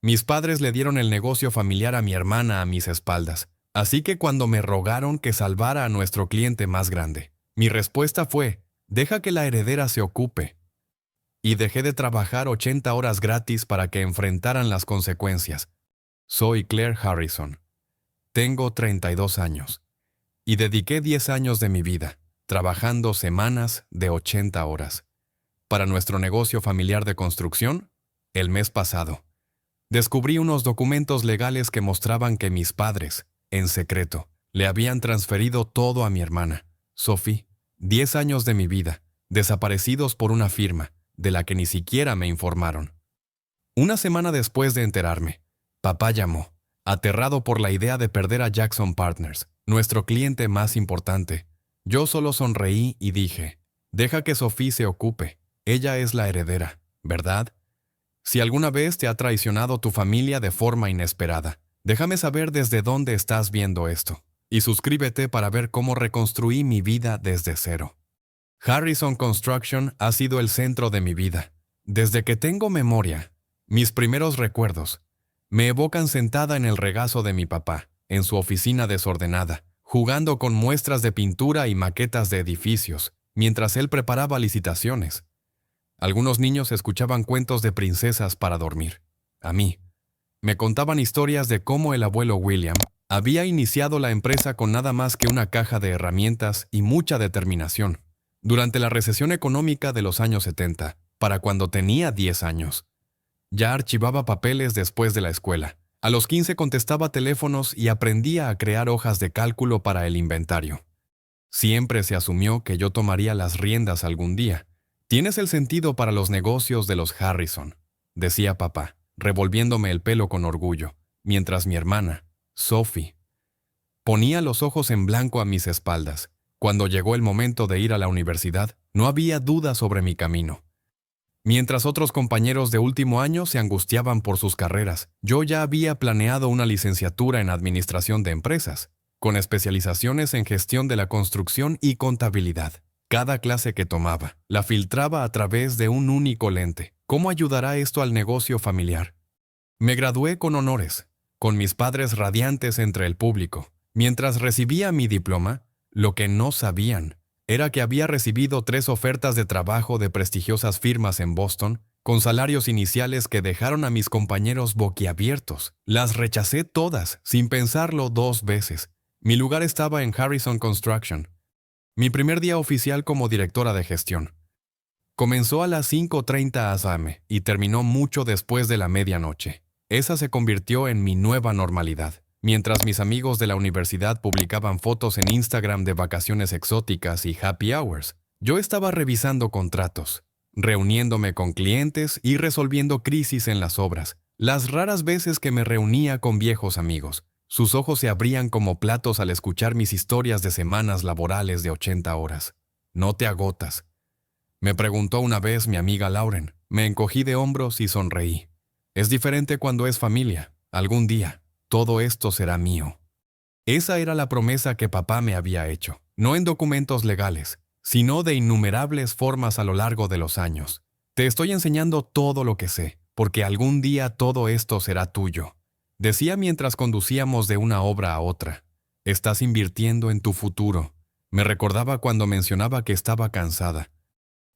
Mis padres le dieron el negocio familiar a mi hermana a mis espaldas, así que cuando me rogaron que salvara a nuestro cliente más grande, mi respuesta fue, deja que la heredera se ocupe. Y dejé de trabajar 80 horas gratis para que enfrentaran las consecuencias. Soy Claire Harrison. Tengo 32 años. Y dediqué 10 años de mi vida, trabajando semanas de 80 horas. Para nuestro negocio familiar de construcción, el mes pasado, descubrí unos documentos legales que mostraban que mis padres, en secreto, le habían transferido todo a mi hermana, Sophie, 10 años de mi vida, desaparecidos por una firma, de la que ni siquiera me informaron. Una semana después de enterarme, papá llamó, aterrado por la idea de perder a Jackson Partners, nuestro cliente más importante. Yo solo sonreí y dije, deja que Sophie se ocupe, ella es la heredera, ¿verdad? Si alguna vez te ha traicionado tu familia de forma inesperada, déjame saber desde dónde estás viendo esto. Y suscríbete para ver cómo reconstruí mi vida desde cero. Harrison Construction ha sido el centro de mi vida. Desde que tengo memoria, mis primeros recuerdos me evocan sentada en el regazo de mi papá, en su oficina desordenada, jugando con muestras de pintura y maquetas de edificios, mientras él preparaba licitaciones. Algunos niños escuchaban cuentos de princesas para dormir. A mí, me contaban historias de cómo el abuelo William había iniciado la empresa con nada más que una caja de herramientas y mucha determinación. Durante la recesión económica de los años 70, para cuando tenía 10 años. Ya archivaba papeles después de la escuela. A los 15 contestaba teléfonos y aprendía a crear hojas de cálculo para el inventario. Siempre se asumió que yo tomaría las riendas algún día. Tienes el sentido para los negocios de los Harrison, decía papá, revolviéndome el pelo con orgullo, mientras mi hermana, Sophie, ponía los ojos en blanco a mis espaldas. Cuando llegó el momento de ir a la universidad, no había duda sobre mi camino. Mientras otros compañeros de último año se angustiaban por sus carreras, yo ya había planeado una licenciatura en Administración de Empresas, con especializaciones en gestión de la construcción y contabilidad. Cada clase que tomaba, la filtraba a través de un único lente. ¿Cómo ayudará esto al negocio familiar? Me gradué con honores, con mis padres radiantes entre el público. Mientras recibía mi diploma, lo que no sabían era que había recibido 3 ofertas de trabajo de prestigiosas firmas en Boston, con salarios iniciales que dejaron a mis compañeros boquiabiertos. Las rechacé todas, sin pensarlo 2 veces. Mi lugar estaba en Harrison Construction. Mi primer día oficial como directora de gestión. Comenzó a las 5:30 a.m. y terminó mucho después de la medianoche. Esa se convirtió en mi nueva normalidad. Mientras mis amigos de la universidad publicaban fotos en Instagram de vacaciones exóticas y happy hours, yo estaba revisando contratos, reuniéndome con clientes y resolviendo crisis en las obras. Las raras veces que me reunía con viejos amigos, sus ojos se abrían como platos al escuchar mis historias de semanas laborales de 80 horas. ¿No te agotas?, me preguntó una vez mi amiga Lauren. Me encogí de hombros y sonreí. Es diferente cuando es familia. Algún día, todo esto será mío. Esa era la promesa que papá me había hecho, no en documentos legales, sino de innumerables formas a lo largo de los años. Te estoy enseñando todo lo que sé, porque algún día todo esto será tuyo, decía mientras conducíamos de una obra a otra. Estás invirtiendo en tu futuro. Me recordaba cuando mencionaba que estaba cansada.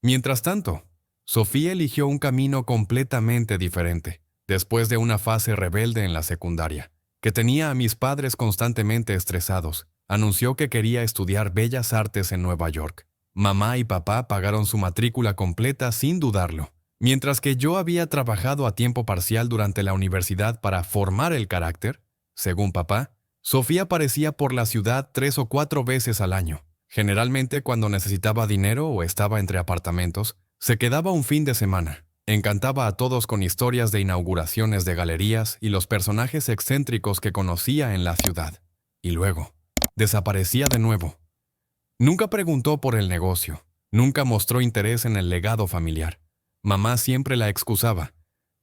Mientras tanto, Sofía eligió un camino completamente diferente, después de una fase rebelde en la secundaria, que tenía a mis padres constantemente estresados. Anunció que quería estudiar Bellas Artes en Nueva York. Mamá y papá pagaron su matrícula completa sin dudarlo. Mientras que yo había trabajado a tiempo parcial durante la universidad para formar el carácter, según papá, Sofía aparecía por la ciudad 3 o 4 veces al año. Generalmente cuando necesitaba dinero o estaba entre apartamentos, se quedaba un fin de semana. Encantaba a todos con historias de inauguraciones de galerías y los personajes excéntricos que conocía en la ciudad. Y luego, desaparecía de nuevo. Nunca preguntó por el negocio. Nunca mostró interés en el legado familiar. Mamá siempre la excusaba.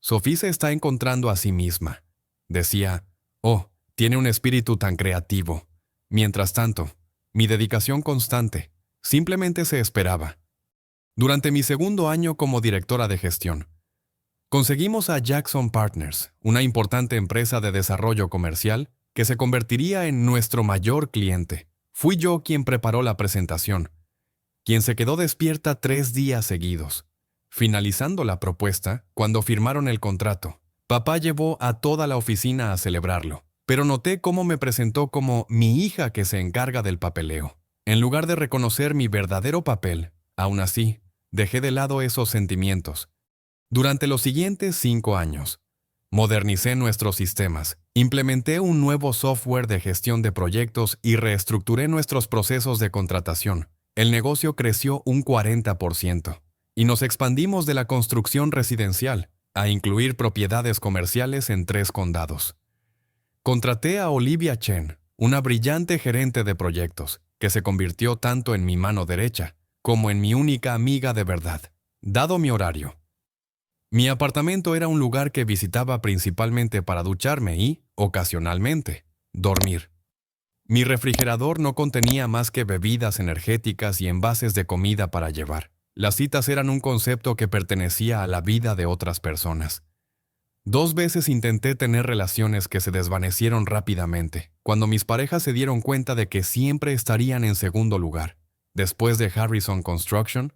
Sophie se está encontrando a sí misma. Decía, oh, tiene un espíritu tan creativo. Mientras tanto, mi dedicación constante simplemente se esperaba. Durante mi segundo año como directora de gestión, Conseguimos a Jackson Partners, una importante empresa de desarrollo comercial que se convertiría en nuestro mayor cliente. Fui yo quien preparó la presentación, quien se quedó despierta 3 días seguidos. Finalizando la propuesta, cuando firmaron el contrato, papá llevó a toda la oficina a celebrarlo, pero noté cómo me presentó como mi hija que se encarga del papeleo. En lugar de reconocer mi verdadero papel, aún así, dejé de lado esos sentimientos. Durante los siguientes 5 años, modernicé nuestros sistemas, implementé un nuevo software de gestión de proyectos y reestructuré nuestros procesos de contratación. El negocio creció un 40% y nos expandimos de la construcción residencial a incluir propiedades comerciales en 3 condados. Contraté a Olivia Chen, una brillante gerente de proyectos, que se convirtió tanto en mi mano derecha como en mi única amiga de verdad, dado mi horario. Mi apartamento era un lugar que visitaba principalmente para ducharme y, ocasionalmente, dormir. Mi refrigerador no contenía más que bebidas energéticas y envases de comida para llevar. Las citas eran un concepto que pertenecía a la vida de otras personas. 2 veces intenté tener relaciones que se desvanecieron rápidamente, cuando mis parejas se dieron cuenta de que siempre estarían en segundo lugar. Después de Harrison Construction,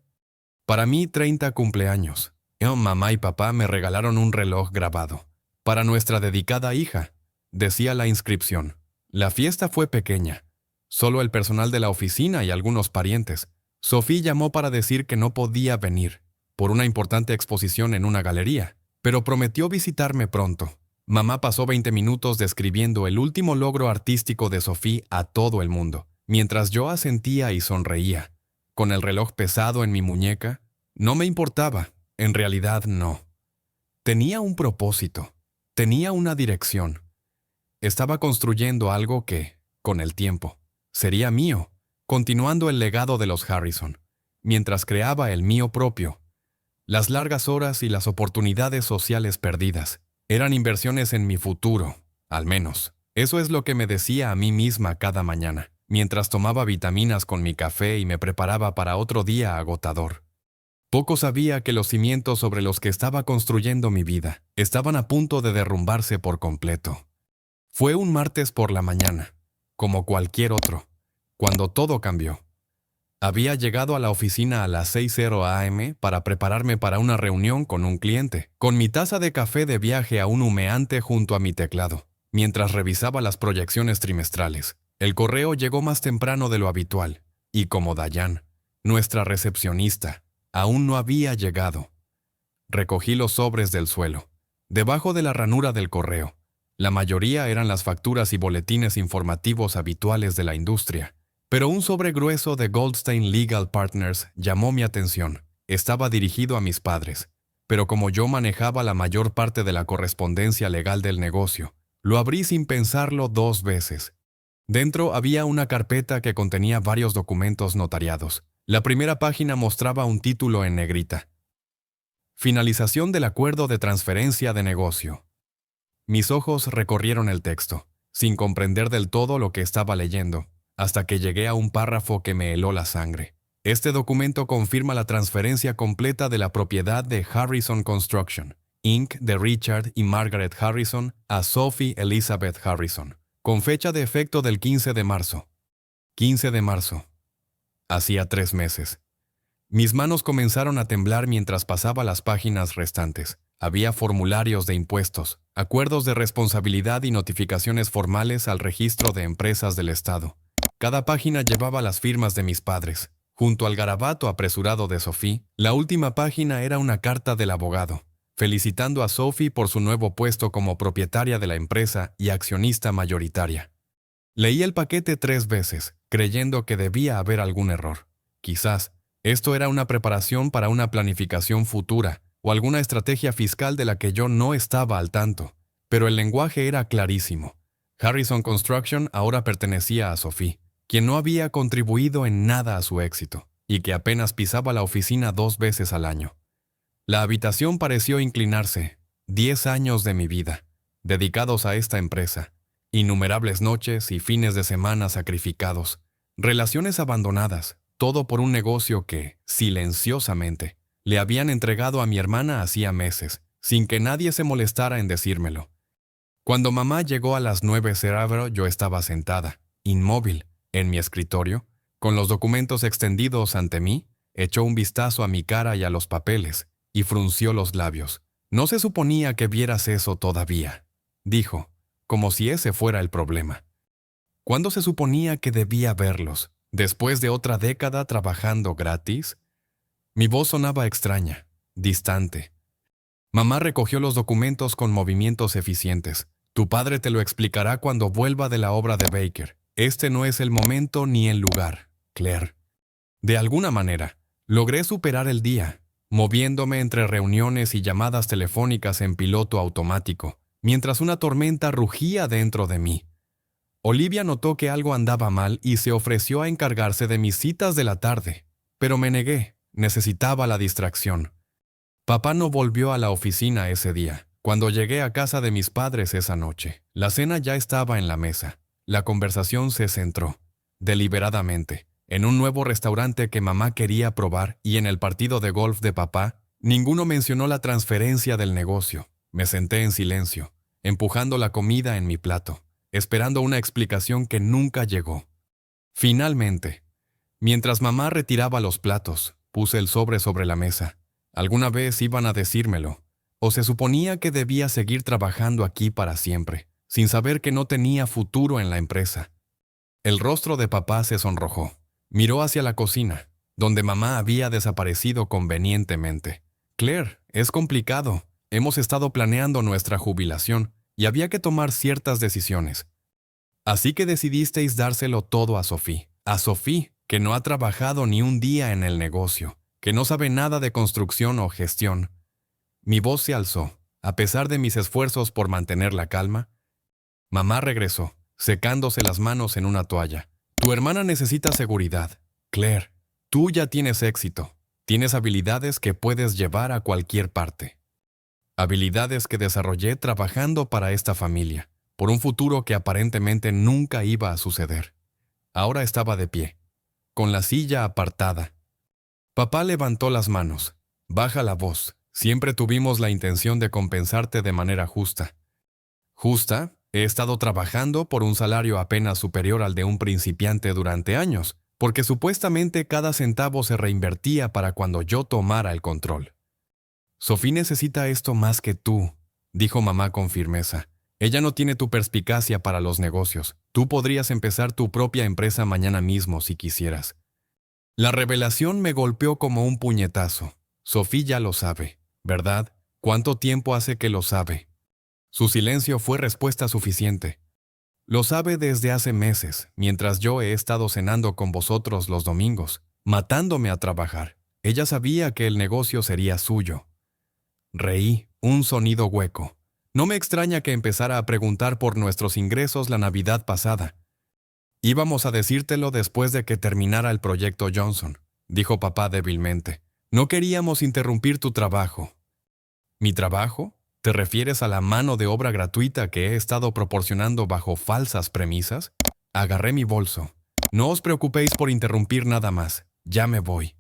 para mí 30 cumpleaños. Mamá y papá me regalaron un reloj grabado. Para nuestra dedicada hija, decía la inscripción. La fiesta fue pequeña. Solo el personal de la oficina y algunos parientes. Sophie llamó para decir que no podía venir, por una importante exposición en una galería, pero prometió visitarme pronto. Mamá pasó 20 minutos describiendo el último logro artístico de Sophie a todo el mundo, mientras yo asentía y sonreía. Con el reloj pesado en mi muñeca, no me importaba. En realidad, no. Tenía un propósito. Tenía una dirección. Estaba construyendo algo que, con el tiempo, sería mío, continuando el legado de los Harrison, mientras creaba el mío propio. Las largas horas y las oportunidades sociales perdidas eran inversiones en mi futuro, al menos. Eso es lo que me decía a mí misma cada mañana, mientras tomaba vitaminas con mi café y me preparaba para otro día agotador. Poco sabía que los cimientos sobre los que estaba construyendo mi vida estaban a punto de derrumbarse por completo. Fue un martes por la mañana, como cualquier otro, cuando todo cambió. Había llegado a la oficina a las 6:00 a.m. para prepararme para una reunión con un cliente, con mi taza de café de viaje aún humeante junto a mi teclado, mientras revisaba las proyecciones trimestrales. El correo llegó más temprano de lo habitual, y como Dayan, nuestra recepcionista, aún no había llegado. Recogí los sobres del suelo, debajo de la ranura del correo. La mayoría eran las facturas y boletines informativos habituales de la industria, pero un sobre grueso de Goldstein Legal Partners llamó mi atención. Estaba dirigido a mis padres, pero como yo manejaba la mayor parte de la correspondencia legal del negocio, lo abrí sin pensarlo 2 veces. Dentro había una carpeta que contenía varios documentos notariados. La primera página mostraba un título en negrita. Finalización del acuerdo de transferencia de negocio. Mis ojos recorrieron el texto, sin comprender del todo lo que estaba leyendo, hasta que llegué a un párrafo que me heló la sangre. Este documento confirma la transferencia completa de la propiedad de Harrison Construction, Inc. de Richard y Margaret Harrison a Sophie Elizabeth Harrison, con fecha de efecto del 15 de marzo. 15 de marzo. Hacía 3 meses. Mis manos comenzaron a temblar mientras pasaba las páginas restantes. Había formularios de impuestos, acuerdos de responsabilidad y notificaciones formales al registro de empresas del Estado. Cada página llevaba las firmas de mis padres. Junto al garabato apresurado de Sophie, la última página era una carta del abogado, felicitando a Sophie por su nuevo puesto como propietaria de la empresa y accionista mayoritaria. Leí el paquete 3 veces, creyendo que debía haber algún error. Quizás esto era una preparación para una planificación futura o alguna estrategia fiscal de la que yo no estaba al tanto, pero el lenguaje era clarísimo. Harrison Construction ahora pertenecía a Sophie, quien no había contribuido en nada a su éxito y que apenas pisaba la oficina 2 veces al año. La habitación pareció inclinarse. 10 años de mi vida, dedicados a esta empresa. Innumerables noches y fines de semana sacrificados, relaciones abandonadas, todo por un negocio que, silenciosamente, le habían entregado a mi hermana hacía meses, sin que nadie se molestara en decírmelo. Cuando mamá llegó a las 9:00, yo estaba sentada, inmóvil, en mi escritorio, con los documentos extendidos ante mí, echó un vistazo a mi cara y a los papeles, y frunció los labios. «No se suponía que vieras eso todavía», dijo, como si ese fuera el problema. ¿Cuándo se suponía que debía verlos? ¿Después de otra década trabajando gratis? Mi voz sonaba extraña, distante. Mamá recogió los documentos con movimientos eficientes. Tu padre te lo explicará cuando vuelva de la obra de Baker. Este no es el momento ni el lugar, Claire. De alguna manera, logré superar el día, moviéndome entre reuniones y llamadas telefónicas en piloto automático, mientras una tormenta rugía dentro de mí. Olivia notó que algo andaba mal y se ofreció a encargarse de mis citas de la tarde, pero me negué, necesitaba la distracción. Papá no volvió a la oficina ese día. Cuando llegué a casa de mis padres esa noche, la cena ya estaba en la mesa. La conversación se centró, deliberadamente, en un nuevo restaurante que mamá quería probar y en el partido de golf de papá. Ninguno mencionó la transferencia del negocio. Me senté en silencio, empujando la comida en mi plato, esperando una explicación que nunca llegó. Finalmente, mientras mamá retiraba los platos, puse el sobre la mesa. Alguna vez iban a decírmelo, o se suponía que debía seguir trabajando aquí para siempre, sin saber que no tenía futuro en la empresa. El rostro de papá se sonrojó. Miró hacia la cocina, donde mamá había desaparecido convenientemente. Claire, es complicado. Hemos estado planeando nuestra jubilación y había que tomar ciertas decisiones. Así que decidisteis dárselo todo a Sophie. A Sophie, que no ha trabajado ni un día en el negocio, que no sabe nada de construcción o gestión. Mi voz se alzó, a pesar de mis esfuerzos por mantener la calma. Mamá regresó, secándose las manos en una toalla. Tu hermana necesita seguridad. Claire, tú ya tienes éxito. Tienes habilidades que puedes llevar a cualquier parte. Habilidades que desarrollé trabajando para esta familia, por un futuro que aparentemente nunca iba a suceder. Ahora estaba de pie, con la silla apartada. Papá levantó las manos. Baja la voz. Siempre tuvimos la intención de compensarte de manera justa. ¿Justa? He estado trabajando por un salario apenas superior al de un principiante durante años, porque supuestamente cada centavo se reinvertía para cuando yo tomara el control. Sophie necesita esto más que tú, dijo mamá con firmeza. Ella no tiene tu perspicacia para los negocios. Tú podrías empezar tu propia empresa mañana mismo si quisieras. La revelación me golpeó como un puñetazo. Sophie ya lo sabe, ¿verdad? ¿Cuánto tiempo hace que lo sabe? Su silencio fue respuesta suficiente. Lo sabe desde hace meses, mientras yo he estado cenando con vosotros los domingos, matándome a trabajar. Ella sabía que el negocio sería suyo. Reí, un sonido hueco. No me extraña que empezara a preguntar por nuestros ingresos la Navidad pasada. Íbamos a decírtelo después de que terminara el proyecto Johnson, dijo papá débilmente. No queríamos interrumpir tu trabajo. ¿Mi trabajo? ¿Te refieres a la mano de obra gratuita que he estado proporcionando bajo falsas premisas? Agarré mi bolso. No os preocupéis por interrumpir nada más. Ya me voy.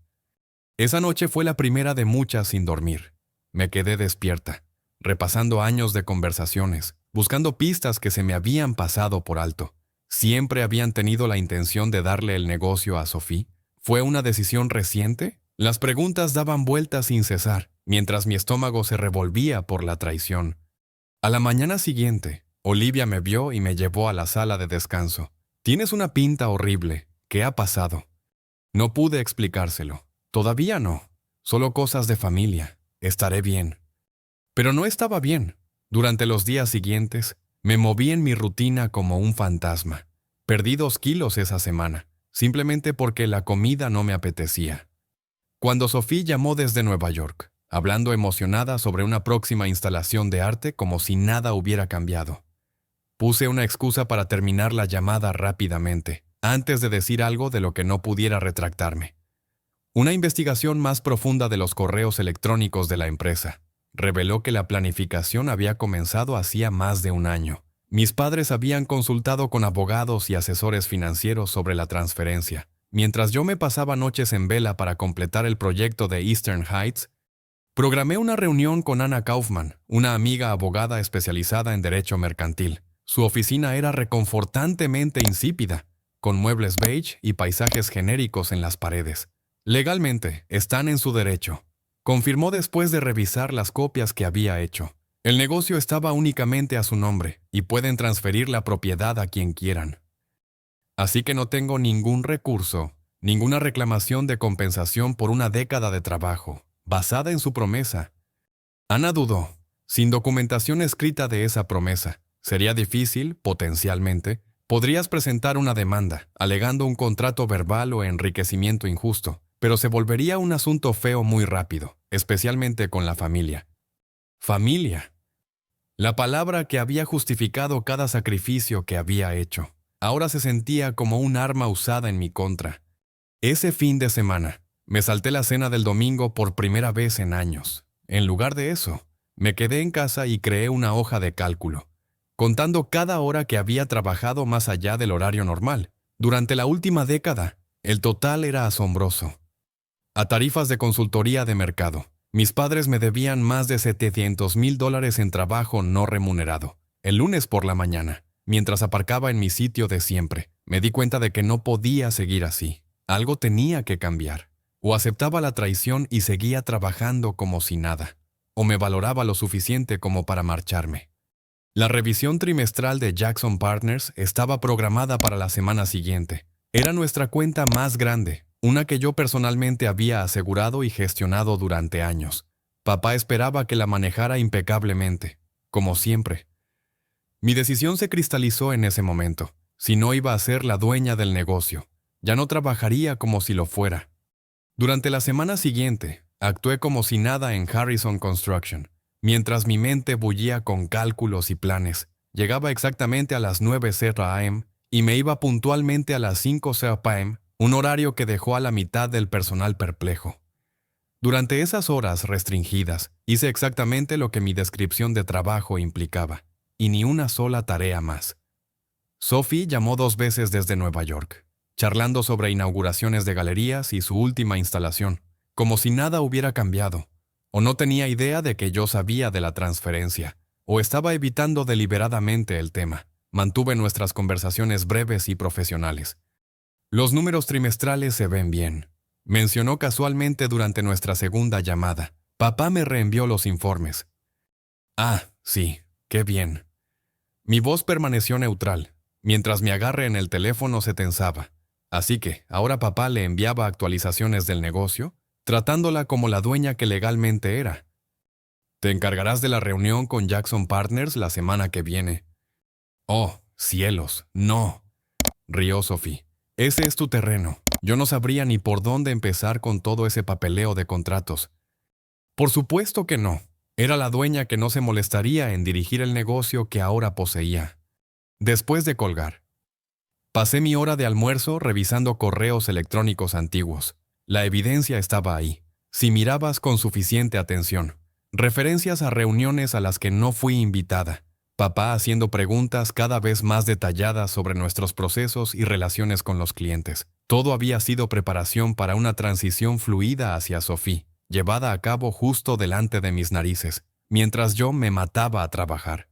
Esa noche fue la primera de muchas sin dormir. Me quedé despierta, repasando años de conversaciones, buscando pistas que se me habían pasado por alto. ¿Siempre habían tenido la intención de darle el negocio a Sophie? ¿Fue una decisión reciente? Las preguntas daban vueltas sin cesar, mientras mi estómago se revolvía por la traición. A la mañana siguiente, Olivia me vio y me llevó a la sala de descanso. Tienes una pinta horrible. ¿Qué ha pasado? No pude explicárselo. Todavía no. Solo cosas de familia. Estaré bien. Pero no estaba bien. Durante los días siguientes, me moví en mi rutina como un fantasma. Perdí 2 kilos esa semana, simplemente porque la comida no me apetecía. Cuando Sophie llamó desde Nueva York, hablando emocionada sobre una próxima instalación de arte como si nada hubiera cambiado, puse una excusa para terminar la llamada rápidamente, antes de decir algo de lo que no pudiera retractarme. Una investigación más profunda de los correos electrónicos de la empresa reveló que la planificación había comenzado hacía más de un año. Mis padres habían consultado con abogados y asesores financieros sobre la transferencia. Mientras yo me pasaba noches en vela para completar el proyecto de Eastern Heights, Programé una reunión con Anna Kaufman, una amiga abogada especializada en derecho mercantil. Su oficina era reconfortantemente insípida, con muebles beige y paisajes genéricos en las paredes. Legalmente, están en su derecho, confirmó después de revisar las copias que había hecho. El negocio estaba únicamente a su nombre y pueden transferir la propiedad a quien quieran. Así que no tengo ningún recurso, ninguna reclamación de compensación por una década de trabajo, basada en su promesa. Ana dudó. Sin documentación escrita de esa promesa, sería difícil, potencialmente, podrías presentar una demanda, alegando un contrato verbal o enriquecimiento injusto, pero se volvería un asunto feo muy rápido, especialmente con la familia. Familia. La palabra que había justificado cada sacrificio que había hecho, ahora se sentía como un arma usada en mi contra. Ese fin de semana, me salté la cena del domingo por primera vez en años. En lugar de eso, me quedé en casa y creé una hoja de cálculo, contando cada hora que había trabajado más allá del horario normal. Durante la última década, el total era asombroso. A tarifas de consultoría de mercado, mis padres me debían más de $700,000 en trabajo no remunerado. El lunes por la mañana, mientras aparcaba en mi sitio de siempre, me di cuenta de que no podía seguir así. Algo tenía que cambiar. O aceptaba la traición y seguía trabajando como si nada, o me valoraba lo suficiente como para marcharme. La revisión trimestral de Jackson Partners estaba programada para la semana siguiente. Era nuestra cuenta más grande, una que yo personalmente había asegurado y gestionado durante años. Papá esperaba que la manejara impecablemente, como siempre. Mi decisión se cristalizó en ese momento. Si no iba a ser la dueña del negocio, ya no trabajaría como si lo fuera. Durante la semana siguiente, actué como si nada en Harrison Construction. Mientras mi mente bullía con cálculos y planes, llegaba exactamente a las 9:00 a.m. y me iba puntualmente a las 5:00 p.m., un horario que dejó a la mitad del personal perplejo. Durante esas horas restringidas, hice exactamente lo que mi descripción de trabajo implicaba, y ni una sola tarea más. Sophie llamó 2 veces desde Nueva York, charlando sobre inauguraciones de galerías y su última instalación, como si nada hubiera cambiado. O no tenía idea de que yo sabía de la transferencia, o estaba evitando deliberadamente el tema. Mantuve nuestras conversaciones breves y profesionales. Los números trimestrales se ven bien, mencionó casualmente durante nuestra segunda llamada. Papá me reenvió los informes. Ah, sí, qué bien. Mi voz permaneció neutral, mientras mi agarre en el teléfono se tensaba. Así que, ahora papá le enviaba actualizaciones del negocio, tratándola como la dueña que legalmente era. Te encargarás de la reunión con Jackson Partners la semana que viene. Oh, cielos, no, rió Sophie. Ese es tu terreno. Yo no sabría ni por dónde empezar con todo ese papeleo de contratos. Por supuesto que no. Era la dueña que no se molestaría en dirigir el negocio que ahora poseía. Después de colgar, pasé mi hora de almuerzo revisando correos electrónicos antiguos. La evidencia estaba ahí, si mirabas con suficiente atención. Referencias a reuniones a las que no fui invitada. Papá haciendo preguntas cada vez más detalladas sobre nuestros procesos y relaciones con los clientes. Todo había sido preparación para una transición fluida hacia Sophie, llevada a cabo justo delante de mis narices, mientras yo me mataba a trabajar.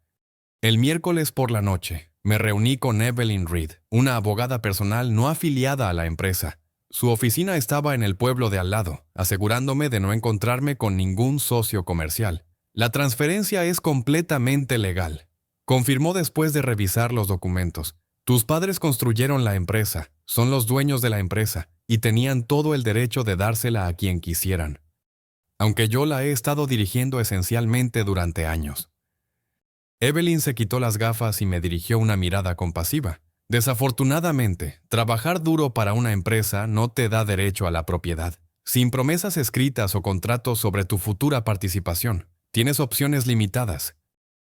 El miércoles por la noche, me reuní con Evelyn Reed, una abogada personal no afiliada a la empresa. Su oficina estaba en el pueblo de al lado, asegurándome de no encontrarme con ningún socio comercial. La transferencia es completamente legal, confirmó después de revisar los documentos. Tus padres construyeron la empresa, son los dueños de la empresa, y tenían todo el derecho de dársela a quien quisieran. Aunque yo la he estado dirigiendo esencialmente durante años. Evelyn se quitó las gafas y me dirigió una mirada compasiva. Desafortunadamente, trabajar duro para una empresa no te da derecho a la propiedad. Sin promesas escritas o contratos sobre tu futura participación, tienes opciones limitadas.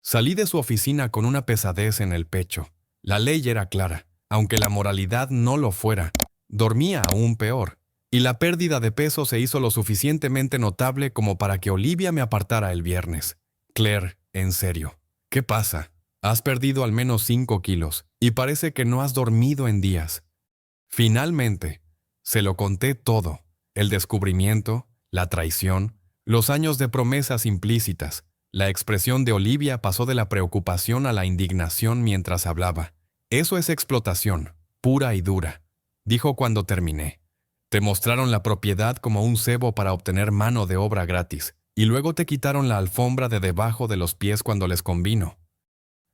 Salí de su oficina con una pesadez en el pecho. La ley era clara, aunque la moralidad no lo fuera. Dormía aún peor, y la pérdida de peso se hizo lo suficientemente notable como para que Olivia me apartara el viernes. Claire, en serio, ¿qué pasa? Has perdido al menos 5 kilos, y parece que no has dormido en días. Finalmente, se lo conté todo. El descubrimiento, la traición, Los años de promesas implícitas. La expresión de Olivia pasó de la preocupación a la indignación mientras hablaba. Eso es explotación, pura y dura, dijo cuando terminé. Te mostraron la propiedad como un cebo para obtener mano de obra gratis, y luego te quitaron la alfombra de debajo de los pies cuando les convino.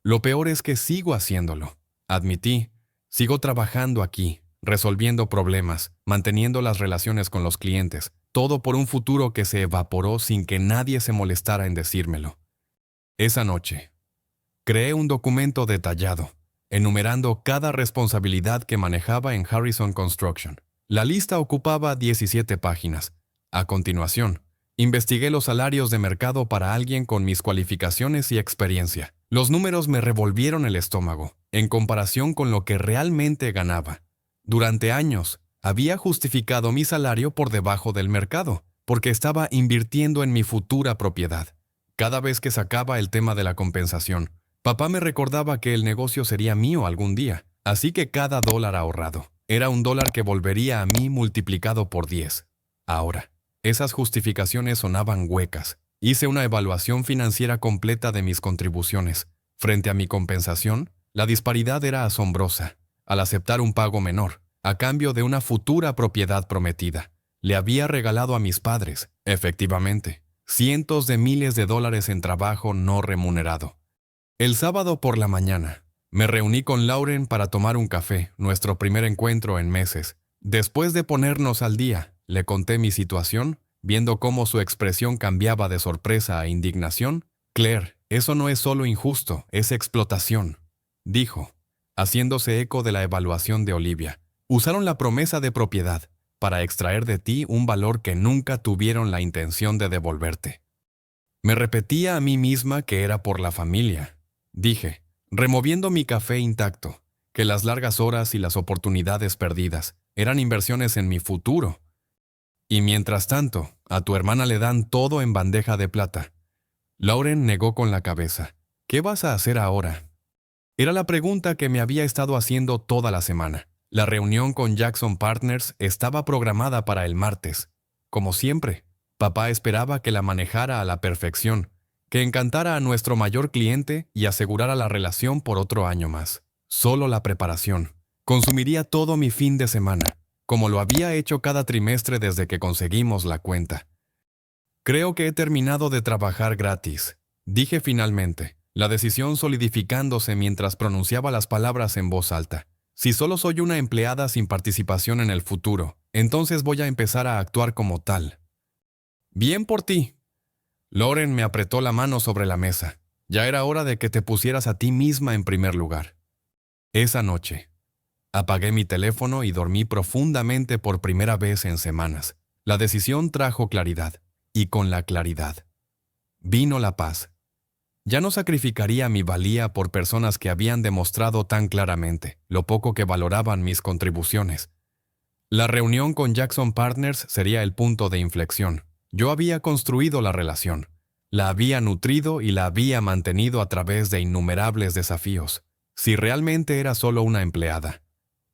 Lo peor es que sigo haciéndolo. Admití, sigo trabajando aquí, resolviendo problemas, manteniendo las relaciones con los clientes, todo por un futuro que se evaporó sin que nadie se molestara en decírmelo. Esa noche, creé un documento detallado, enumerando cada responsabilidad que manejaba en Harrison Construction. La lista ocupaba 17 páginas. A continuación, investigué los salarios de mercado para alguien con mis cualificaciones y experiencia. Los números me revolvieron el estómago, en comparación con lo que realmente ganaba. Durante años, había justificado mi salario por debajo del mercado, porque estaba invirtiendo en mi futura propiedad. Cada vez que sacaba el tema de la compensación, papá me recordaba que el negocio sería mío algún día, así que cada dólar ahorrado era un dólar que volvería a mí multiplicado por 10. Ahora, esas justificaciones sonaban huecas. Hice una evaluación financiera completa de mis contribuciones. Frente a mi compensación, la disparidad era asombrosa. Al aceptar un pago menor, a cambio de una futura propiedad prometida, le había regalado a mis padres, efectivamente, cientos de miles de dólares en trabajo no remunerado. El sábado por la mañana, me reuní con Lauren para tomar un café, nuestro primer encuentro en meses. Después de ponernos al día, le conté mi situación, viendo cómo su expresión cambiaba de sorpresa a indignación. Claire, eso no es solo injusto, es explotación, dijo, haciéndose eco de la evaluación de Olivia. Usaron la promesa de propiedad para extraer de ti un valor que nunca tuvieron la intención de devolverte. Me repetía a mí misma que era por la familia. Dije, removiendo mi café intacto, que las largas horas y las oportunidades perdidas eran inversiones en mi futuro. Y mientras tanto, a tu hermana le dan todo en bandeja de plata. Lauren negó con la cabeza. ¿Qué vas a hacer ahora? Era la pregunta que me había estado haciendo toda la semana. La reunión con Jackson Partners estaba programada para el martes. Como siempre, papá esperaba que la manejara a la perfección, que encantara a nuestro mayor cliente y asegurara la relación por otro año más. Solo la preparación. Consumiría todo mi fin de semana, como lo había hecho cada trimestre desde que conseguimos la cuenta. Creo que he terminado de trabajar gratis, dije finalmente, la decisión solidificándose mientras pronunciaba las palabras en voz alta. Si solo soy una empleada sin participación en el futuro, entonces voy a empezar a actuar como tal. Bien por ti. Lauren me apretó la mano sobre la mesa. Ya era hora de que te pusieras a ti misma en primer lugar. Esa noche, apagué mi teléfono y dormí profundamente por primera vez en semanas. La decisión trajo claridad, y con la claridad vino la paz. Ya no sacrificaría mi valía por personas que habían demostrado tan claramente lo poco que valoraban mis contribuciones. La reunión con Jackson Partners sería el punto de inflexión. Yo había construido la relación, la había nutrido y la había mantenido a través de innumerables desafíos. Si realmente era solo una empleada,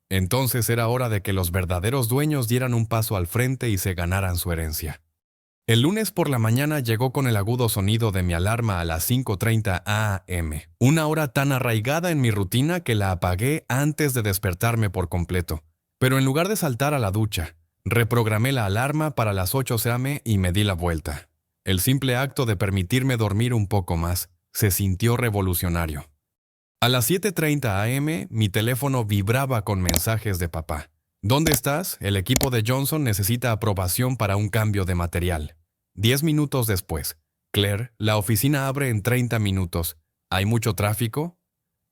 entonces era hora de que los verdaderos dueños dieran un paso al frente y se ganaran su herencia. El lunes por la mañana llegó con el agudo sonido de mi alarma a las 5:30 a.m., una hora tan arraigada en mi rutina que la apagué antes de despertarme por completo. Pero en lugar de saltar a la ducha, reprogramé la alarma para las 8 a.m. y me di la vuelta. El simple acto de permitirme dormir un poco más se sintió revolucionario. A las 7:30 a.m. mi teléfono vibraba con mensajes de papá. ¿Dónde estás? El equipo de Johnson necesita aprobación para un cambio de material. 10 minutos después. Claire, la oficina abre en 30 minutos. ¿Hay mucho tráfico?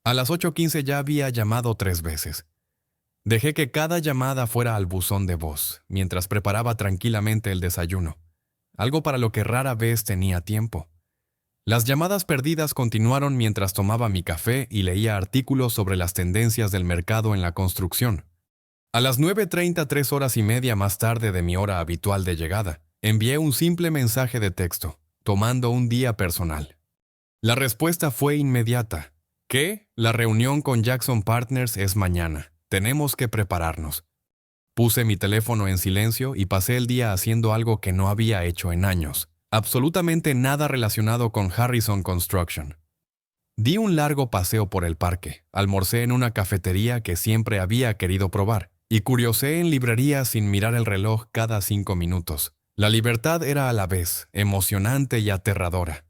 A las 8:15 ya había llamado 3 veces. Dejé que cada llamada fuera al buzón de voz, mientras preparaba tranquilamente el desayuno, algo para lo que rara vez tenía tiempo. Las llamadas perdidas continuaron mientras tomaba mi café y leía artículos sobre las tendencias del mercado en la construcción. A las 9:30, 3 horas y media más tarde de mi hora habitual de llegada, envié un simple mensaje de texto, tomando un día personal. La respuesta fue inmediata. ¿Qué? La reunión con Jackson Partners es mañana. Tenemos que prepararnos. Puse mi teléfono en silencio y pasé el día haciendo algo que no había hecho en años. Absolutamente nada relacionado con Harrison Construction. Di un largo paseo por el parque, almorcé en una cafetería que siempre había querido probar, y curiosé en librerías sin mirar el reloj cada 5 minutos. La libertad era a la vez emocionante y aterradora.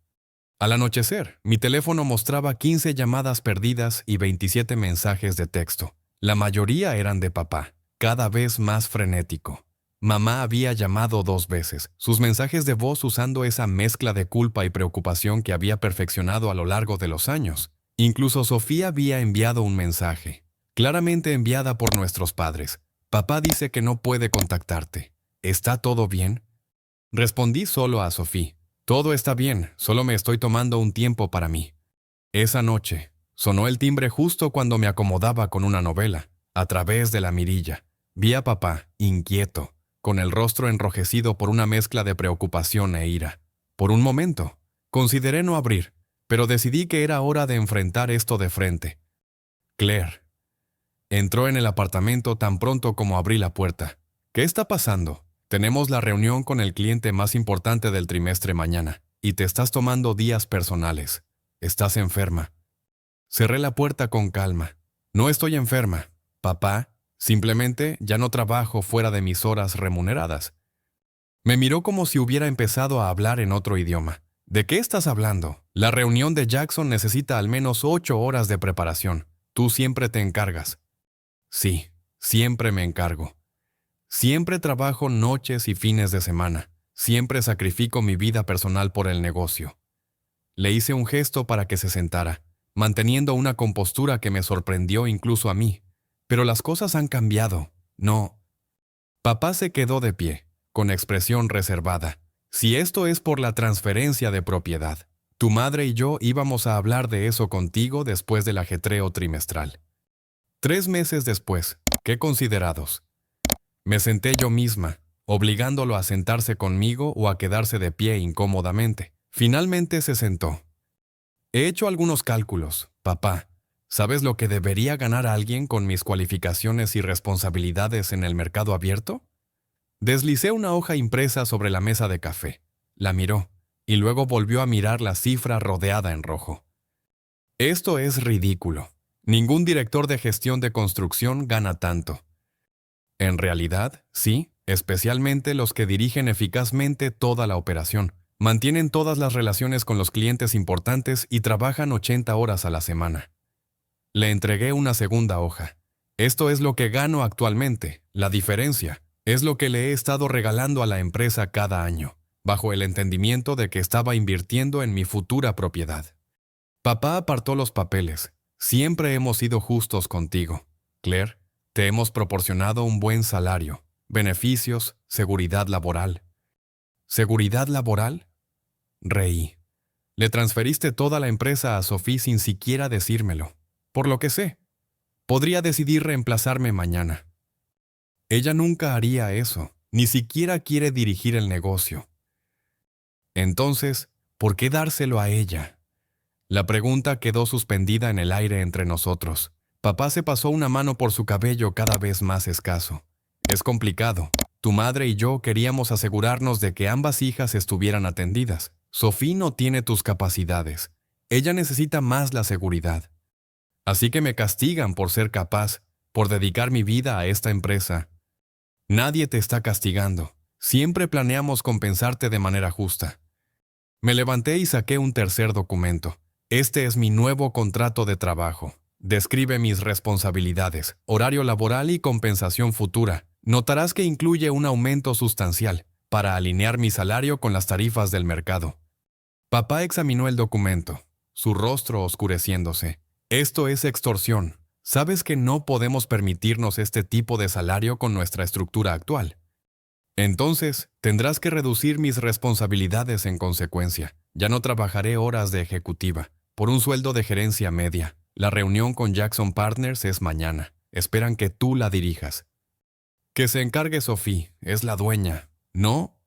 Al anochecer, mi teléfono mostraba 15 llamadas perdidas y 27 mensajes de texto. La mayoría eran de papá, cada vez más frenético. Mamá había llamado 2 veces, sus mensajes de voz usando esa mezcla de culpa y preocupación que había perfeccionado a lo largo de los años. Incluso Sofía había enviado un mensaje, claramente enviada por nuestros padres. Papá dice que no puede contactarte. ¿Está todo bien? Respondí solo a Sofía. Todo está bien, solo me estoy tomando un tiempo para mí. Esa noche, sonó el timbre justo cuando me acomodaba con una novela. A través de la mirilla, vi a papá, inquieto, con el rostro enrojecido por una mezcla de preocupación e ira. Por un momento, consideré no abrir, pero decidí que era hora de enfrentar esto de frente. Claire. Entró en el apartamento tan pronto como abrí la puerta. ¿Qué está pasando? Tenemos la reunión con el cliente más importante del trimestre mañana, y te estás tomando días personales. Estás enferma. Cerré la puerta con calma. No estoy enferma, papá. Simplemente ya no trabajo fuera de mis horas remuneradas. Me miró como si hubiera empezado a hablar en otro idioma. ¿De qué estás hablando? La reunión de Jackson necesita al menos 8 horas de preparación. Tú siempre te encargas. Sí, siempre me encargo. Siempre trabajo noches y fines de semana. Siempre sacrifico mi vida personal por el negocio. Le hice un gesto para que se sentara, manteniendo una compostura que me sorprendió incluso a mí. Pero las cosas han cambiado. No. Papá se quedó de pie, con expresión reservada. Si esto es por la transferencia de propiedad, tu madre y yo íbamos a hablar de eso contigo después del ajetreo trimestral. 3 meses después, ¿qué considerados? Me senté yo misma, obligándolo a sentarse conmigo o a quedarse de pie incómodamente. Finalmente se sentó. He hecho algunos cálculos, papá. ¿Sabes lo que debería ganar alguien con mis cualificaciones y responsabilidades en el mercado abierto? Deslicé una hoja impresa sobre la mesa de café. La miró, y luego volvió a mirar la cifra rodeada en rojo. Esto es ridículo. Ningún director de gestión de construcción gana tanto. En realidad, sí, especialmente los que dirigen eficazmente toda la operación, mantienen todas las relaciones con los clientes importantes y trabajan 80 horas a la semana. Le entregué una segunda hoja. Esto es lo que gano actualmente. La diferencia es lo que le he estado regalando a la empresa cada año, bajo el entendimiento de que estaba invirtiendo en mi futura propiedad. Papá apartó los papeles. Siempre hemos sido justos contigo, Claire. Te hemos proporcionado un buen salario, beneficios, seguridad laboral. ¿Seguridad laboral? Reí. Le transferiste toda la empresa a Sophie sin siquiera decírmelo. Por lo que sé, podría decidir reemplazarme mañana. Ella nunca haría eso, ni siquiera quiere dirigir el negocio. Entonces, ¿por qué dárselo a ella? La pregunta quedó suspendida en el aire entre nosotros. Papá se pasó una mano por su cabello cada vez más escaso. Es complicado. Tu madre y yo queríamos asegurarnos de que ambas hijas estuvieran atendidas. Sophie no tiene tus capacidades. Ella necesita más la seguridad. Así que me castigan por ser capaz, por dedicar mi vida a esta empresa. Nadie te está castigando. Siempre planeamos compensarte de manera justa. Me levanté y saqué un tercer documento. Este es mi nuevo contrato de trabajo. Describe mis responsabilidades, horario laboral y compensación futura. Notarás que incluye un aumento sustancial para alinear mi salario con las tarifas del mercado. Papá examinó el documento, su rostro oscureciéndose. Esto es extorsión. Sabes que no podemos permitirnos este tipo de salario con nuestra estructura actual. Entonces, tendrás que reducir mis responsabilidades en consecuencia. Ya no trabajaré horas de ejecutiva, por un sueldo de gerencia media. La reunión con Jackson Partners es mañana. Esperan que tú la dirijas. Que se encargue Sophie, es la dueña. ¿No?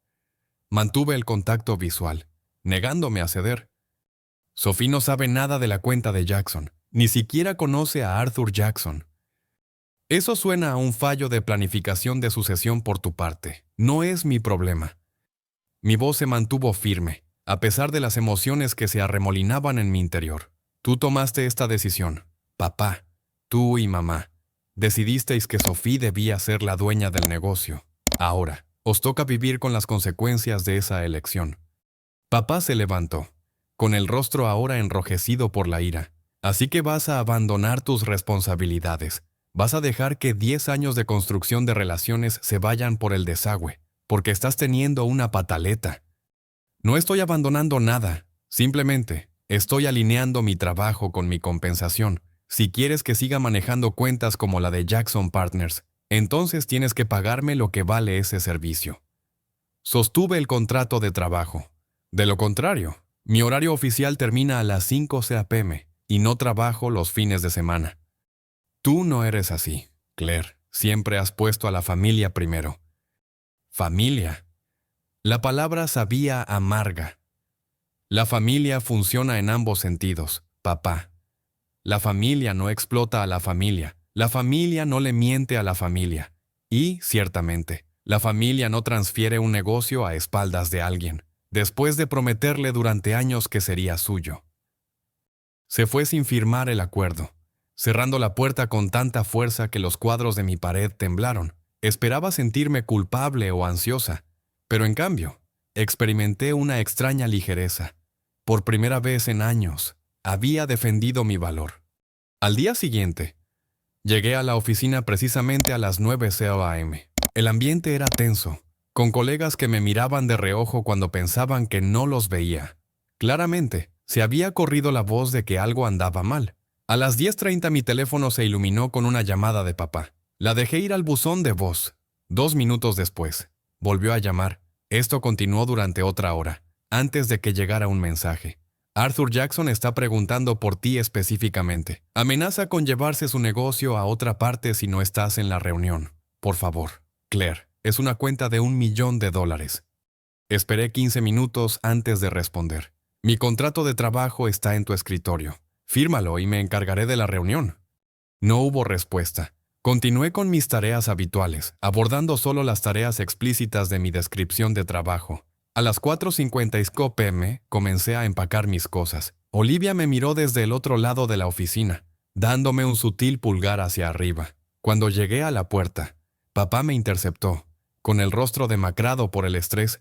Mantuve el contacto visual, negándome a ceder. Sophie no sabe nada de la cuenta de Jackson, ni siquiera conoce a Arthur Jackson. Eso suena a un fallo de planificación de sucesión por tu parte. No es mi problema. Mi voz se mantuvo firme, a pesar de las emociones que se arremolinaban en mi interior. Tú tomaste esta decisión, papá, tú y mamá. Decidisteis que Sophie debía ser la dueña del negocio. Ahora, os toca vivir con las consecuencias de esa elección. Papá se levantó, con el rostro ahora enrojecido por la ira. Así que vas a abandonar tus responsabilidades. Vas a dejar que 10 años de construcción de relaciones se vayan por el desagüe, porque estás teniendo una pataleta. No estoy abandonando nada, simplemente estoy alineando mi trabajo con mi compensación. Si quieres que siga manejando cuentas como la de Jackson Partners, entonces tienes que pagarme lo que vale ese servicio. Sostuve el contrato de trabajo. De lo contrario, mi horario oficial termina a las 5 p.m. y no trabajo los fines de semana. Tú no eres así, Claire. Siempre has puesto a la familia primero. Familia. La palabra sabía amarga. La familia funciona en ambos sentidos, papá. La familia no explota a la familia. La familia no le miente a la familia. Y, ciertamente, la familia no transfiere un negocio a espaldas de alguien, después de prometerle durante años que sería suyo. Se fue sin firmar el acuerdo, cerrando la puerta con tanta fuerza que los cuadros de mi pared temblaron. Esperaba sentirme culpable o ansiosa, pero en cambio, experimenté una extraña ligereza. Por primera vez en años, había defendido mi valor. Al día siguiente, llegué a la oficina precisamente a las 9 a.m. El ambiente era tenso, con colegas que me miraban de reojo cuando pensaban que no los veía. Claramente, se había corrido la voz de que algo andaba mal. A las 10:30 mi teléfono se iluminó con una llamada de papá. La dejé ir al buzón de voz. 2 minutos después, volvió a llamar. Esto continuó durante otra hora, antes de que llegara un mensaje. Arthur Jackson está preguntando por ti específicamente. Amenaza con llevarse su negocio a otra parte si no estás en la reunión. Por favor, Claire, es una cuenta de $1 millón. Esperé 15 minutos antes de responder. Mi contrato de trabajo está en tu escritorio. Fírmalo y me encargaré de la reunión. No hubo respuesta. Continué con mis tareas habituales, abordando solo las tareas explícitas de mi descripción de trabajo. A las 4:55 p.m. comencé a empacar mis cosas. Olivia me miró desde el otro lado de la oficina, dándome un sutil pulgar hacia arriba. Cuando llegué a la puerta, papá me interceptó, con el rostro demacrado por el estrés.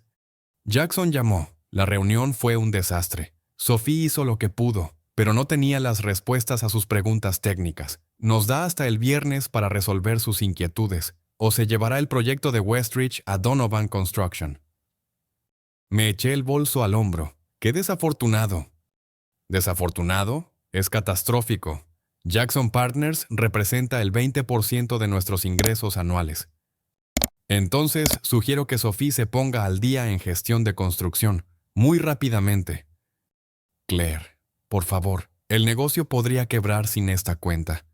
Jackson llamó. La reunión fue un desastre. Sophie hizo lo que pudo, pero no tenía las respuestas a sus preguntas técnicas. Nos da hasta el viernes para resolver sus inquietudes, o se llevará el proyecto de Westridge a Donovan Construction. Me eché el bolso al hombro. ¡Qué desafortunado! ¿Desafortunado? Es catastrófico. Jackson Partners representa el 20% de nuestros ingresos anuales. Entonces, sugiero que Sophie se ponga al día en gestión de construcción, muy rápidamente. Claire, por favor, el negocio podría quebrar sin esta cuenta.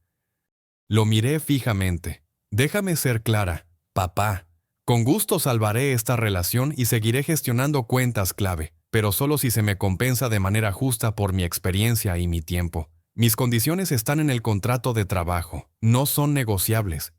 Lo miré fijamente. Déjame ser clara, papá. Con gusto salvaré esta relación y seguiré gestionando cuentas clave, pero solo si se me compensa de manera justa por mi experiencia y mi tiempo. Mis condiciones están en el contrato de trabajo, no son negociables.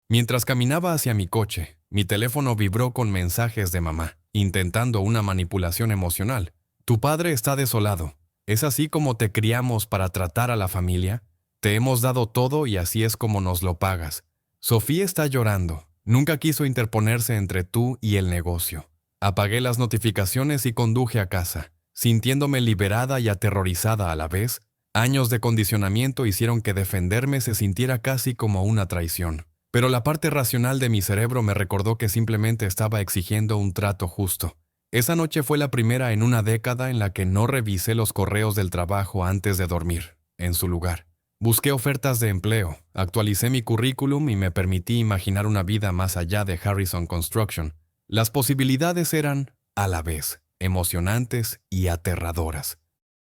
Mientras caminaba hacia mi coche, mi teléfono vibró con mensajes de mamá, intentando una manipulación emocional. Tu padre está desolado. ¿Es así como te criamos para tratar a la familia? Te hemos dado todo y así es como nos lo pagas. Sophie está llorando. Nunca quiso interponerse entre tú y el negocio. Apagué las notificaciones y conduje a casa, sintiéndome liberada y aterrorizada a la vez. Años de condicionamiento hicieron que defenderme se sintiera casi como una traición. Pero la parte racional de mi cerebro me recordó que simplemente estaba exigiendo un trato justo. Esa noche fue la primera en una década en la que no revisé los correos del trabajo antes de dormir. En su lugar, busqué ofertas de empleo, actualicé mi currículum y me permití imaginar una vida más allá de Harrison Construction. Las posibilidades eran, a la vez, emocionantes y aterradoras.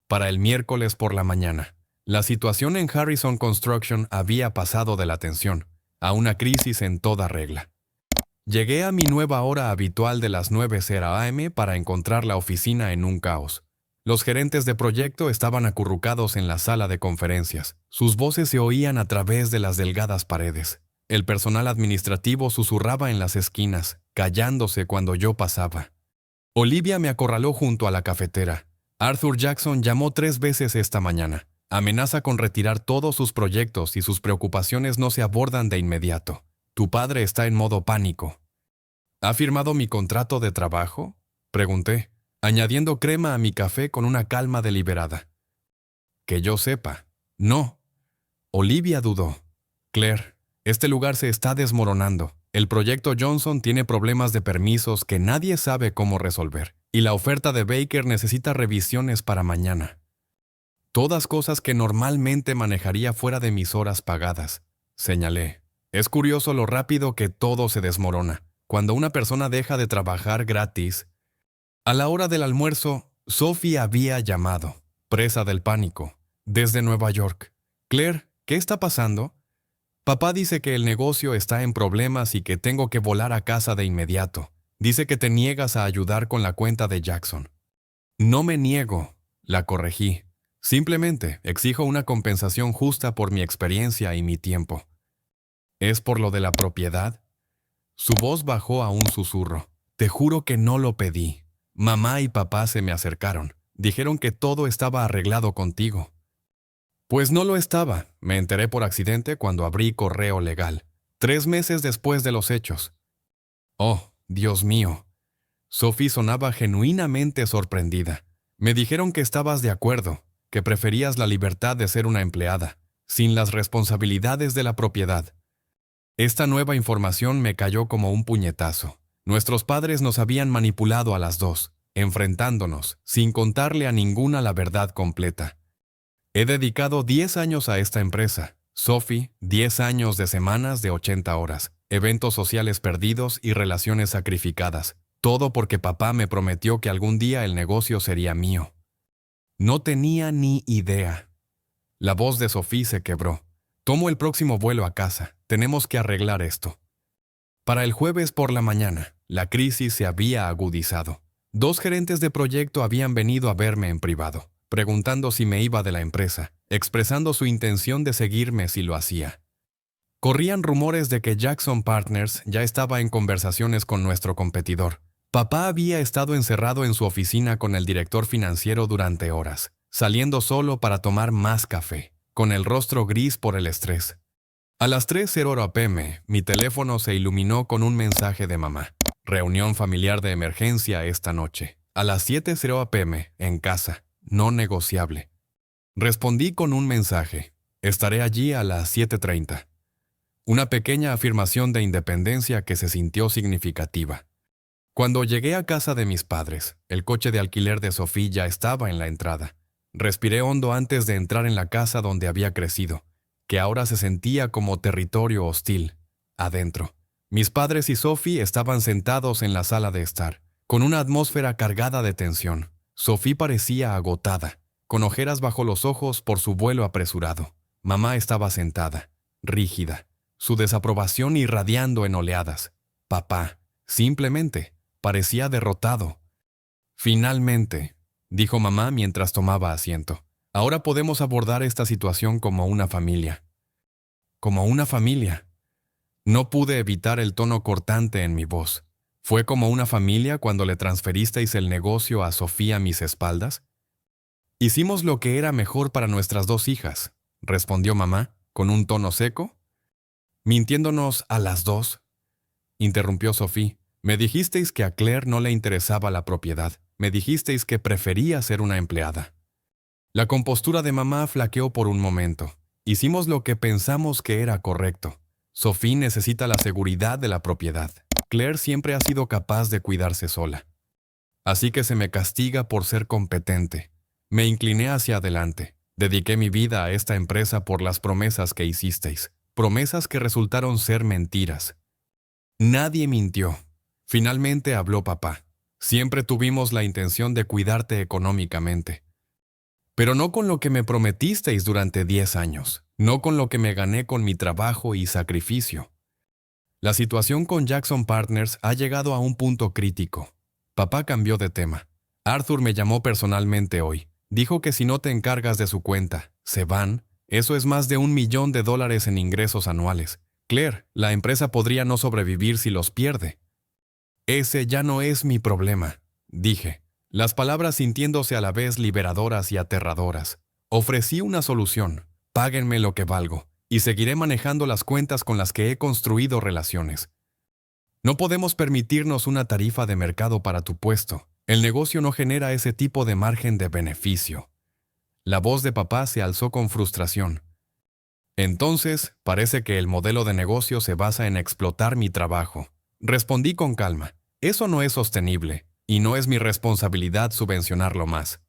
Para el miércoles por la mañana, la situación en Harrison Construction había pasado de la tensión a una crisis en toda regla. Llegué a mi nueva hora habitual de las 9 a.m. para encontrar la oficina en un caos. Los gerentes de proyecto estaban acurrucados en la sala de conferencias. Sus voces se oían a través de las delgadas paredes. El personal administrativo susurraba en las esquinas, callándose cuando yo pasaba. Olivia me acorraló junto a la cafetera. Arthur Jackson llamó 3 veces esta mañana. Amenaza con retirar todos sus proyectos si sus preocupaciones no se abordan de inmediato. Tu padre está en modo pánico. ¿Ha firmado mi contrato de trabajo?, pregunté, añadiendo crema a mi café con una calma deliberada. Que yo sepa, no. Olivia dudó. Claire, este lugar se está desmoronando. El proyecto Johnson tiene problemas de permisos que nadie sabe cómo resolver, y la oferta de Baker necesita revisiones para mañana. Todas cosas que normalmente manejaría fuera de mis horas pagadas, señalé. Es curioso lo rápido que todo se desmorona. Cuando una persona deja de trabajar gratis. A la hora del almuerzo, Sophie había llamado, presa del pánico, desde Nueva York. Claire, ¿qué está pasando? Papá dice que el negocio está en problemas y que tengo que volar a casa de inmediato. Dice que te niegas a ayudar con la cuenta de Jackson. No me niego, la corregí. Simplemente exijo una compensación justa por mi experiencia y mi tiempo. ¿Es por lo de la propiedad? Su voz bajó a un susurro. Te juro que no lo pedí. Mamá y papá se me acercaron. Dijeron que todo estaba arreglado contigo. Pues no lo estaba. Me enteré por accidente cuando abrí correo legal, 3 meses después de los hechos. Oh, Dios mío. Sophie sonaba genuinamente sorprendida. Me dijeron que estabas de acuerdo, que preferías la libertad de ser una empleada, sin las responsabilidades de la propiedad. Esta nueva información me cayó como un puñetazo. Nuestros padres nos habían manipulado a las dos, enfrentándonos, sin contarle a ninguna la verdad completa. He dedicado 10 años a esta empresa. Sophie, 10 años de semanas de 80 horas, eventos sociales perdidos y relaciones sacrificadas. Todo porque papá me prometió que algún día el negocio sería mío. No tenía ni idea. La voz de Sophie se quebró. Tomo el próximo vuelo a casa. Tenemos que arreglar esto. Para el jueves por la mañana, la crisis se había agudizado. 2 gerentes de proyecto habían venido a verme en privado, preguntando si me iba de la empresa, expresando su intención de seguirme si lo hacía. Corrían rumores de que Jackson Partners ya estaba en conversaciones con nuestro competidor. Papá había estado encerrado en su oficina con el director financiero durante horas, saliendo solo para tomar más café, con el rostro gris por el estrés. A las 3:00 p.m., mi teléfono se iluminó con un mensaje de mamá. Reunión familiar de emergencia esta noche. A las 7:00 p.m., en casa. No negociable. Respondí con un mensaje. Estaré allí a las 7:30. Una pequeña afirmación de independencia que se sintió significativa. Cuando llegué a casa de mis padres, el coche de alquiler de Sophie ya estaba en la entrada. Respiré hondo antes de entrar en la casa donde había crecido, que ahora se sentía como territorio hostil. Adentro, mis padres y Sophie estaban sentados en la sala de estar, con una atmósfera cargada de tensión. Sophie parecía agotada, con ojeras bajo los ojos por su vuelo apresurado. Mamá estaba sentada, rígida, su desaprobación irradiando en oleadas. Papá, simplemente, parecía derrotado. Finalmente, dijo mamá mientras tomaba asiento. Ahora podemos abordar esta situación como una familia. Como una familia. No pude evitar el tono cortante en mi voz. ¿Fue como una familia cuando le transferisteis el negocio a Sofía a mis espaldas? Hicimos lo que era mejor para nuestras 2 hijas, respondió mamá, con un tono seco. ¿Mintiéndonos a las 2? Interrumpió Sophie. Me dijisteis que a Claire no le interesaba la propiedad. Me dijisteis que prefería ser una empleada. La compostura de mamá flaqueó por un momento. Hicimos lo que pensamos que era correcto. Sophie necesita la seguridad de la propiedad. Claire siempre ha sido capaz de cuidarse sola. Así que se me castiga por ser competente. Me incliné hacia adelante. Dediqué mi vida a esta empresa por las promesas que hicisteis. Promesas que resultaron ser mentiras. Nadie mintió. Finalmente habló papá. Siempre tuvimos la intención de cuidarte económicamente. Pero no con lo que me prometisteis durante 10 años. No con lo que me gané con mi trabajo y sacrificio. La situación con Jackson Partners ha llegado a un punto crítico. Papá cambió de tema. Arthur me llamó personalmente hoy. Dijo que si no te encargas de su cuenta, se van. Eso es más de $1 millón en ingresos anuales. Claire, la empresa podría no sobrevivir si los pierde. Ese ya no es mi problema. dije, las palabras sintiéndose a la vez liberadoras y aterradoras. Ofrecí una solución. Páguenme lo que valgo, y seguiré manejando las cuentas con las que he construido relaciones. No podemos permitirnos una tarifa de mercado para tu puesto. El negocio no genera ese tipo de margen de beneficio. La voz de papá se alzó con frustración. Entonces, parece que el modelo de negocio se basa en explotar mi trabajo. Respondí con calma. Eso no es sostenible, y no es mi responsabilidad subvencionarlo más.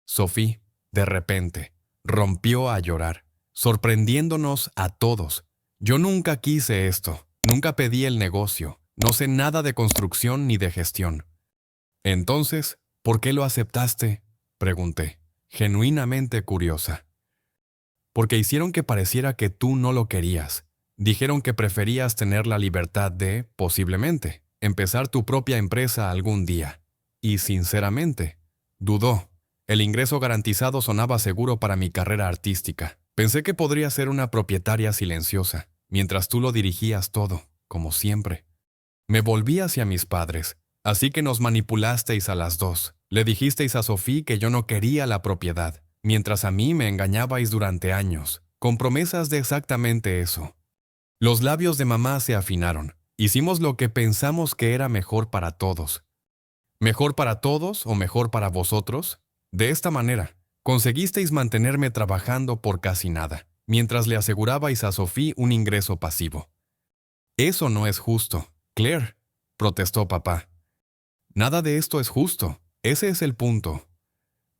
Sophie, de repente, rompió a llorar, sorprendiéndonos a todos. Yo nunca quise esto, nunca pedí el negocio, no sé nada de construcción ni de gestión. Entonces, ¿por qué lo aceptaste?, pregunté, genuinamente curiosa. Porque hicieron que pareciera que tú no lo querías. Dijeron que preferías tener la libertad de, posiblemente, empezar tu propia empresa algún día. Y sinceramente, dudó. El ingreso garantizado sonaba seguro para mi carrera artística. Pensé que podría ser una propietaria silenciosa, mientras tú lo dirigías todo, como siempre. Me volví hacia mis padres, así que nos manipulasteis a las dos. Le dijisteis a Sophie que yo no quería la propiedad, mientras a mí me engañabais durante años, con promesas de exactamente eso. Los labios de mamá se afinaron. Hicimos lo que pensamos que era mejor para todos. ¿Mejor para todos o mejor para vosotros? De esta manera, conseguisteis mantenerme trabajando por casi nada, mientras le asegurabais a Sophie un ingreso pasivo. Eso no es justo, Claire, protestó papá. Nada de esto es justo, ese es el punto.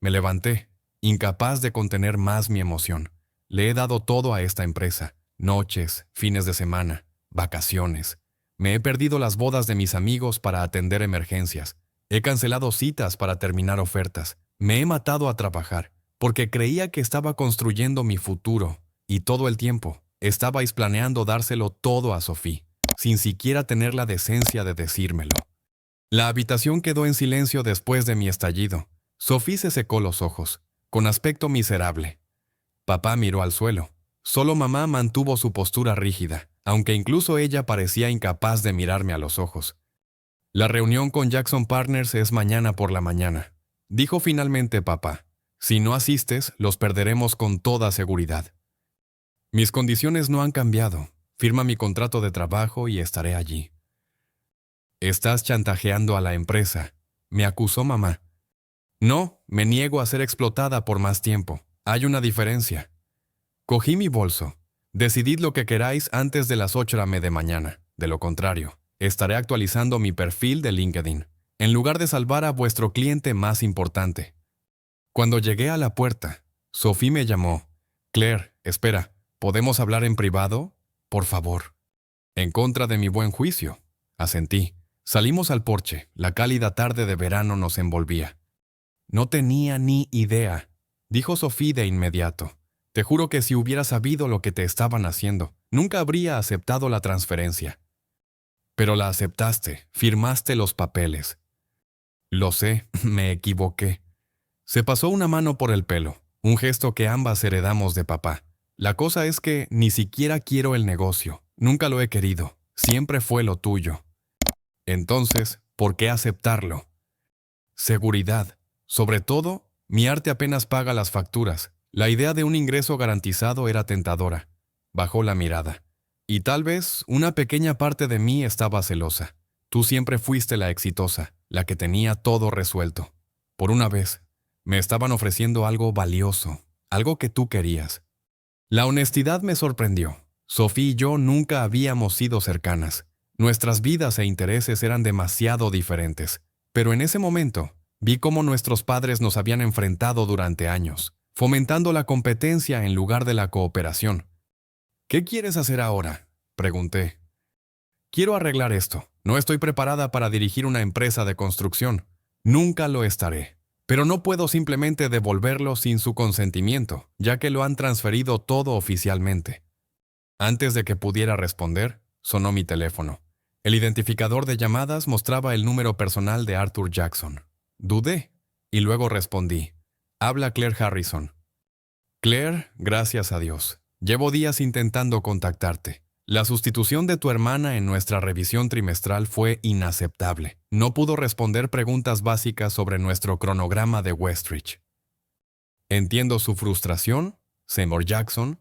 Me levanté, incapaz de contener más mi emoción. Le he dado todo a esta empresa, noches, fines de semana, vacaciones. Me he perdido las bodas de mis amigos para atender emergencias. He cancelado citas para terminar ofertas. Me he matado a trabajar, porque creía que estaba construyendo mi futuro, y todo el tiempo estabais planeando dárselo todo a Sophie, sin siquiera tener la decencia de decírmelo. La habitación quedó en silencio después de mi estallido. Sophie se secó los ojos, con aspecto miserable. Papá miró al suelo. Solo mamá mantuvo su postura rígida, aunque incluso ella parecía incapaz de mirarme a los ojos. La reunión con Jackson Partners es mañana por la mañana, dijo finalmente papá. Si no asistes, los perderemos con toda seguridad. Mis condiciones no han cambiado. Firma mi contrato de trabajo y estaré allí. Estás chantajeando a la empresa, me acusó mamá. No, me niego a ser explotada por más tiempo. Hay una diferencia. Cogí mi bolso. Decidid lo que queráis antes de las 8 de mañana. De lo contrario, estaré actualizando mi perfil de LinkedIn, en lugar de salvar a vuestro cliente más importante. Cuando llegué a la puerta, Sophie me llamó. Claire, espera, ¿podemos hablar en privado? Por favor. En contra de mi buen juicio, asentí. Salimos al porche. La cálida tarde de verano nos envolvía. No tenía ni idea, dijo Sophie de inmediato. Te juro que si hubiera sabido lo que te estaban haciendo, nunca habría aceptado la transferencia. Pero la aceptaste, firmaste los papeles. Lo sé, me equivoqué. Se pasó una mano por el pelo, un gesto que ambas heredamos de papá. La cosa es que ni siquiera quiero el negocio, nunca lo he querido, siempre fue lo tuyo. Entonces, ¿por qué aceptarlo? Seguridad. Sobre todo, mi arte apenas paga las facturas. La idea de un ingreso garantizado era tentadora. Bajó la mirada. Y tal vez una pequeña parte de mí estaba celosa. Tú siempre fuiste la exitosa, la que tenía todo resuelto. Por una vez, me estaban ofreciendo algo valioso, algo que tú querías. La honestidad me sorprendió. Sophie y yo nunca habíamos sido cercanas. Nuestras vidas e intereses eran demasiado diferentes. Pero en ese momento, vi cómo nuestros padres nos habían enfrentado durante años, fomentando la competencia en lugar de la cooperación. ¿Qué quieres hacer ahora?, pregunté. Quiero arreglar esto. No estoy preparada para dirigir una empresa de construcción. Nunca lo estaré. Pero no puedo simplemente devolverlo sin su consentimiento, ya que lo han transferido todo oficialmente. Antes de que pudiera responder, sonó mi teléfono. El identificador de llamadas mostraba el número personal de Arthur Jackson. Dudé, y luego respondí. Habla Claire Harrison. Claire, gracias a Dios. Llevo días intentando contactarte. La sustitución de tu hermana en nuestra revisión trimestral fue inaceptable. No pudo responder preguntas básicas sobre nuestro cronograma de Westridge. Entiendo su frustración, Seymour Jackson.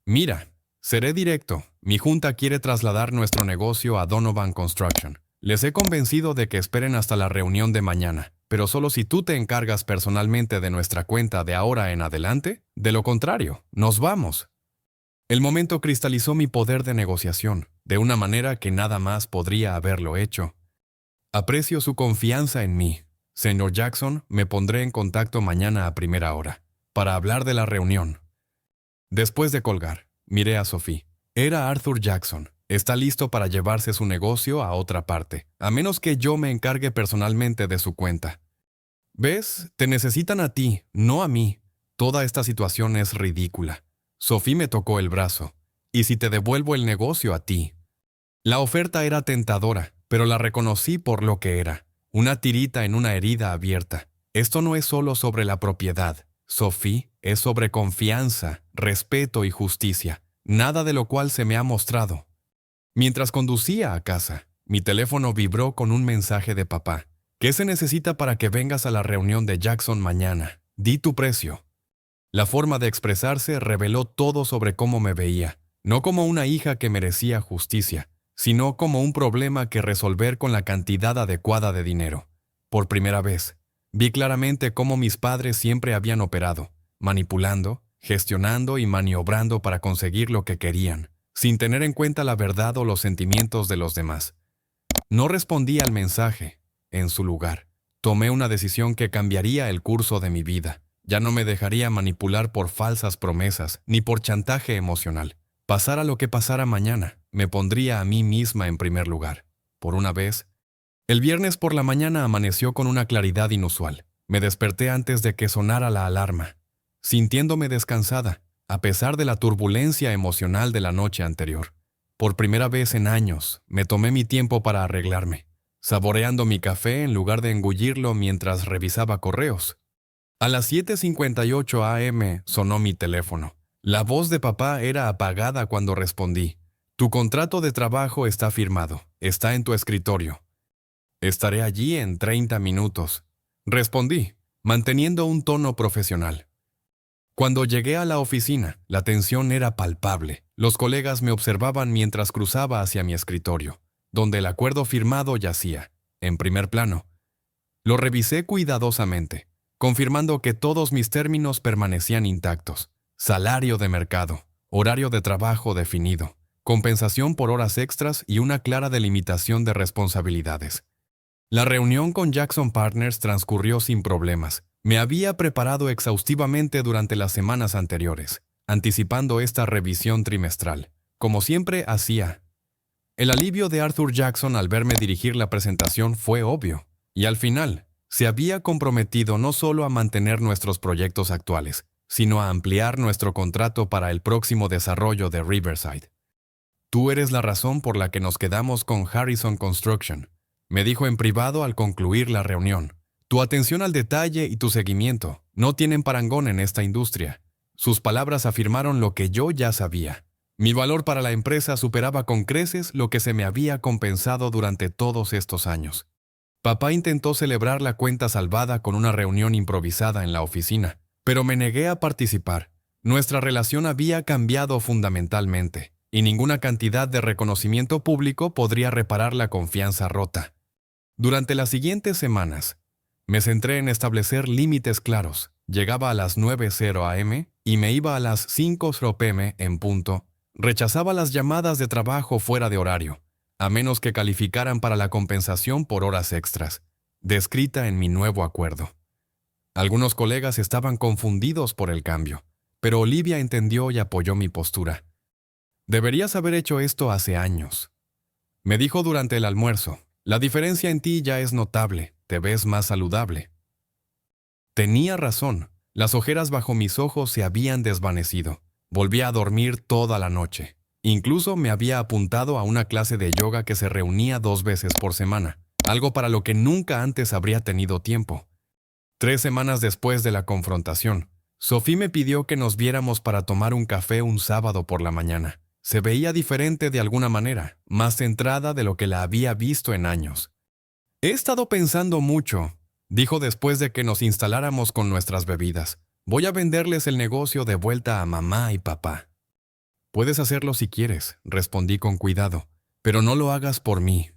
Mira, seré directo. Mi junta quiere trasladar nuestro negocio a Donovan Construction. Les he convencido de que esperen hasta la reunión de mañana, pero solo si tú te encargas personalmente de nuestra cuenta de ahora en adelante. De lo contrario, nos vamos. El momento cristalizó mi poder de negociación, de una manera que nada más podría haberlo hecho. Aprecio su confianza en mí. Señor Jackson, me pondré en contacto mañana a primera hora, para hablar de la reunión. Después de colgar, miré a Sophie. Era Arthur Jackson. Está listo para llevarse su negocio a otra parte, a menos que yo me encargue personalmente de su cuenta. ¿Ves? Te necesitan a ti, no a mí. Toda esta situación es ridícula. Sophie me tocó el brazo. ¿Y si te devuelvo el negocio a ti? La oferta era tentadora, pero la reconocí por lo que era. Una tirita en una herida abierta. Esto no es solo sobre la propiedad. Sophie, es sobre confianza, respeto y justicia. Nada de lo cual se me ha mostrado. Mientras conducía a casa, mi teléfono vibró con un mensaje de papá. ¿Qué se necesita para que vengas a la reunión de Jackson mañana? Di tu precio. La forma de expresarse reveló todo sobre cómo me veía, no como una hija que merecía justicia, sino como un problema que resolver con la cantidad adecuada de dinero. Por primera vez, vi claramente cómo mis padres siempre habían operado, manipulando, gestionando y maniobrando para conseguir lo que querían, sin tener en cuenta la verdad o los sentimientos de los demás. No respondí al mensaje. En su lugar, tomé una decisión que cambiaría el curso de mi vida. Ya no me dejaría manipular por falsas promesas ni por chantaje emocional. Pasara lo que pasara mañana, me pondría a mí misma en primer lugar. Por una vez, el viernes por la mañana amaneció con una claridad inusual. Me desperté antes de que sonara la alarma, sintiéndome descansada, a pesar de la turbulencia emocional de la noche anterior. Por primera vez en años, me tomé mi tiempo para arreglarme, saboreando mi café en lugar de engullirlo mientras revisaba correos. A las 7:58 a.m. sonó mi teléfono. La voz de papá era apagada cuando respondí. Tu contrato de trabajo está firmado. Está en tu escritorio. Estaré allí en 30 minutos. Respondí, manteniendo un tono profesional. Cuando llegué a la oficina, la tensión era palpable. Los colegas me observaban mientras cruzaba hacia mi escritorio, donde el acuerdo firmado yacía, en primer plano. Lo revisé cuidadosamente, confirmando que todos mis términos permanecían intactos. Salario de mercado, horario de trabajo definido, compensación por horas extras y una clara delimitación de responsabilidades. La reunión con Jackson Partners transcurrió sin problemas. Me había preparado exhaustivamente durante las semanas anteriores, anticipando esta revisión trimestral, como siempre hacía. El alivio de Arthur Jackson al verme dirigir la presentación fue obvio, y al final, se había comprometido no solo a mantener nuestros proyectos actuales, sino a ampliar nuestro contrato para el próximo desarrollo de Riverside. Tú eres la razón por la que nos quedamos con Harrison Construction, me dijo en privado al concluir la reunión. Tu atención al detalle y tu seguimiento no tienen parangón en esta industria. Sus palabras afirmaron lo que yo ya sabía. Mi valor para la empresa superaba con creces lo que se me había compensado durante todos estos años. Papá intentó celebrar la cuenta salvada con una reunión improvisada en la oficina, pero me negué a participar. Nuestra relación había cambiado fundamentalmente, y ninguna cantidad de reconocimiento público podría reparar la confianza rota. Durante las siguientes semanas, me centré en establecer límites claros. Llegaba a las 9:00 a.m. y me iba a las 5:00 p.m. en punto. Rechazaba las llamadas de trabajo fuera de horario, a menos que calificaran para la compensación por horas extras, descrita en mi nuevo acuerdo. Algunos colegas estaban confundidos por el cambio, pero Olivia entendió y apoyó mi postura. Deberías haber hecho esto hace años. Me dijo durante el almuerzo, la diferencia en ti ya es notable, te ves más saludable. Tenía razón, las ojeras bajo mis ojos se habían desvanecido. Volví a dormir toda la noche. Incluso me había apuntado a una clase de yoga que se reunía 2 veces por semana, algo para lo que nunca antes habría tenido tiempo. 3 semanas después de la confrontación, Sophie me pidió que nos viéramos para tomar un café un sábado por la mañana. Se veía diferente de alguna manera, más centrada de lo que la había visto en años. He estado pensando mucho, dijo después de que nos instaláramos con nuestras bebidas. Voy a venderles el negocio de vuelta a mamá y papá. Puedes hacerlo si quieres, respondí con cuidado, pero no lo hagas por mí.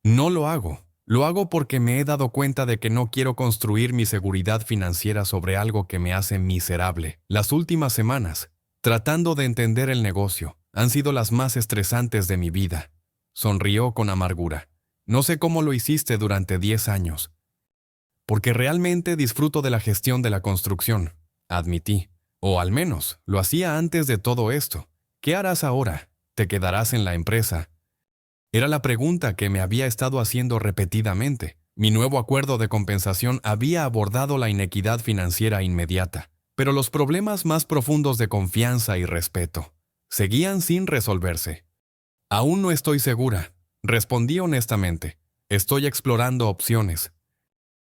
No lo hago. Lo hago porque me he dado cuenta de que no quiero construir mi seguridad financiera sobre algo que me hace miserable. Las últimas semanas, tratando de entender el negocio, han sido las más estresantes de mi vida. Sonrió con amargura. No sé cómo lo hiciste durante 10 años. Porque realmente disfruto de la gestión de la construcción, admití. O al menos, lo hacía antes de todo esto. ¿Qué harás ahora? ¿Te quedarás en la empresa? Era la pregunta que me había estado haciendo repetidamente. Mi nuevo acuerdo de compensación había abordado la inequidad financiera inmediata, pero los problemas más profundos de confianza y respeto seguían sin resolverse. Aún no estoy segura, respondí honestamente. Estoy explorando opciones.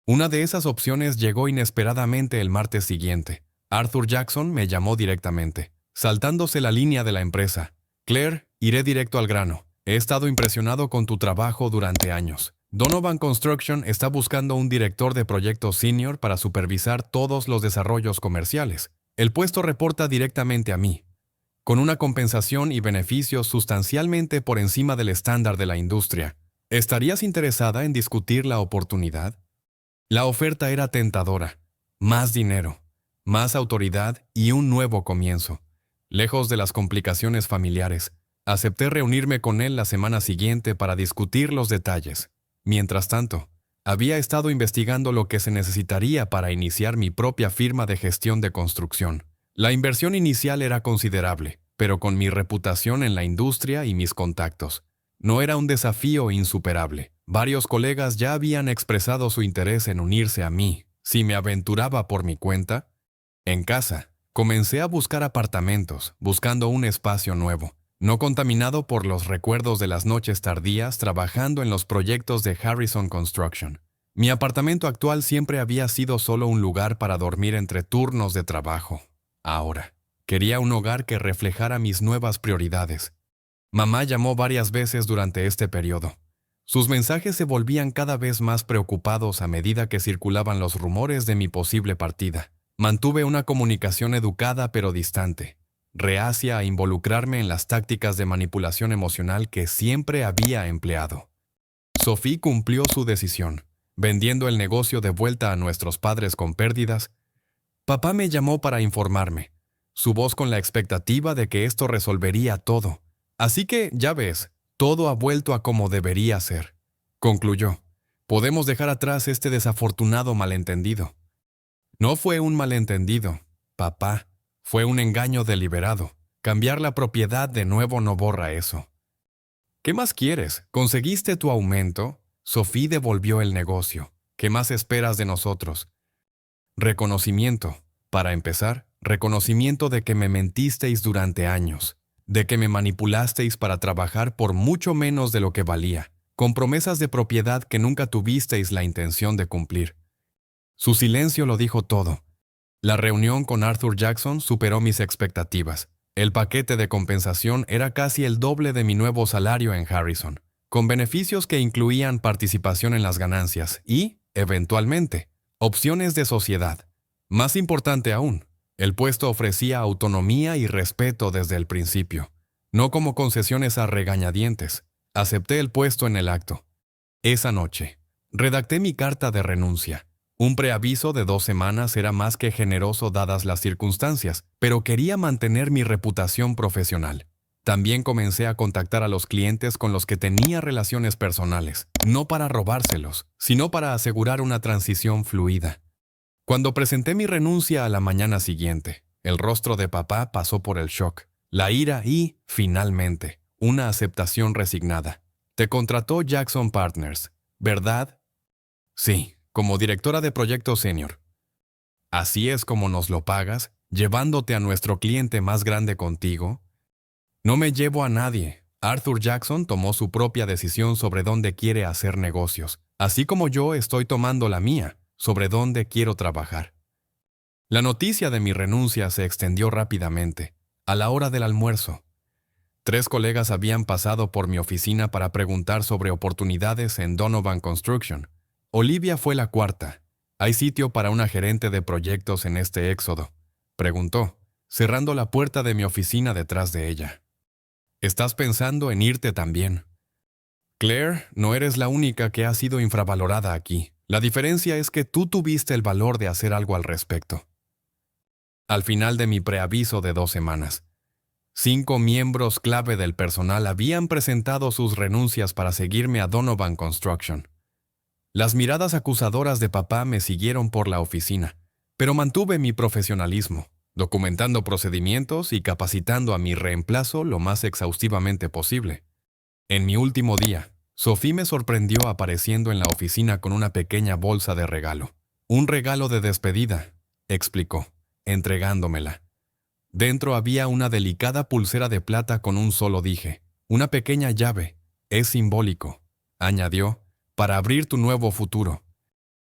Una de esas opciones llegó inesperadamente el martes siguiente. Arthur Jackson me llamó directamente, saltándose la línea de la empresa. Claire, iré directo al grano. He estado impresionado con tu trabajo durante años. Donovan Construction está buscando un director de proyectos senior para supervisar todos los desarrollos comerciales. El puesto reporta directamente a mí, con una compensación y beneficios sustancialmente por encima del estándar de la industria. ¿Estarías interesada en discutir la oportunidad? La oferta era tentadora. Más dinero, más autoridad y un nuevo comienzo. Lejos de las complicaciones familiares, acepté reunirme con él la semana siguiente para discutir los detalles. Mientras tanto, había estado investigando lo que se necesitaría para iniciar mi propia firma de gestión de construcción. La inversión inicial era considerable, pero con mi reputación en la industria y mis contactos, no era un desafío insuperable. Varios colegas ya habían expresado su interés en unirse a mí, si me aventuraba por mi cuenta. En casa, comencé a buscar apartamentos, buscando un espacio nuevo, no contaminado por los recuerdos de las noches tardías trabajando en los proyectos de Harrison Construction. Mi apartamento actual siempre había sido solo un lugar para dormir entre turnos de trabajo. Ahora, quería un hogar que reflejara mis nuevas prioridades. Mamá llamó varias veces durante este periodo. Sus mensajes se volvían cada vez más preocupados a medida que circulaban los rumores de mi posible partida. Mantuve una comunicación educada pero distante, reacia a involucrarme en las tácticas de manipulación emocional que siempre había empleado. Sophie cumplió su decisión, vendiendo el negocio de vuelta a nuestros padres con pérdidas. Papá me llamó para informarme, su voz con la expectativa de que esto resolvería todo. Así que, ya ves, todo ha vuelto a como debería ser. Concluyó. Podemos dejar atrás este desafortunado malentendido. No fue un malentendido, papá. Fue un engaño deliberado. Cambiar la propiedad de nuevo no borra eso. ¿Qué más quieres? ¿Conseguiste tu aumento? Sophie devolvió el negocio. ¿Qué más esperas de nosotros? Reconocimiento. Para empezar, reconocimiento de que me mentisteis durante años, de que me manipulasteis para trabajar por mucho menos de lo que valía, con promesas de propiedad que nunca tuvisteis la intención de cumplir. Su silencio lo dijo todo. La reunión con Arthur Jackson superó mis expectativas. El paquete de compensación era casi el doble de mi nuevo salario en Harrison, con beneficios que incluían participación en las ganancias y, eventualmente, opciones de sociedad. Más importante aún, el puesto ofrecía autonomía y respeto desde el principio, no como concesiones a regañadientes. Acepté el puesto en el acto. Esa noche, redacté mi carta de renuncia. Un preaviso de 2 semanas era más que generoso dadas las circunstancias, pero quería mantener mi reputación profesional. También comencé a contactar a los clientes con los que tenía relaciones personales, no para robárselos, sino para asegurar una transición fluida. Cuando presenté mi renuncia a la mañana siguiente, el rostro de papá pasó por el shock, la ira y, finalmente, una aceptación resignada. Te contrató Jackson Partners, ¿verdad? Sí, como directora de proyecto senior. ¿Así es como nos lo pagas, llevándote a nuestro cliente más grande contigo? No me llevo a nadie. Arthur Jackson tomó su propia decisión sobre dónde quiere hacer negocios, así como yo estoy tomando la mía, sobre dónde quiero trabajar. La noticia de mi renuncia se extendió rápidamente. A la hora del almuerzo, 3 colegas habían pasado por mi oficina para preguntar sobre oportunidades en Donovan Construction. Olivia fue la cuarta. ¿Hay sitio para una gerente de proyectos en este éxodo?, preguntó, cerrando la puerta de mi oficina detrás de ella. ¿Estás pensando en irte también? Claire, no eres la única que ha sido infravalorada aquí. La diferencia es que tú tuviste el valor de hacer algo al respecto. Al final de mi preaviso de 2 semanas, 5 miembros clave del personal habían presentado sus renuncias para seguirme a Donovan Construction. Las miradas acusadoras de papá me siguieron por la oficina, pero mantuve mi profesionalismo, documentando procedimientos y capacitando a mi reemplazo lo más exhaustivamente posible. En mi último día, Sophie me sorprendió apareciendo en la oficina con una pequeña bolsa de regalo. Un regalo de despedida, explicó, entregándomela. Dentro había una delicada pulsera de plata con un solo dije, una pequeña llave. Es simbólico, añadió, para abrir tu nuevo futuro.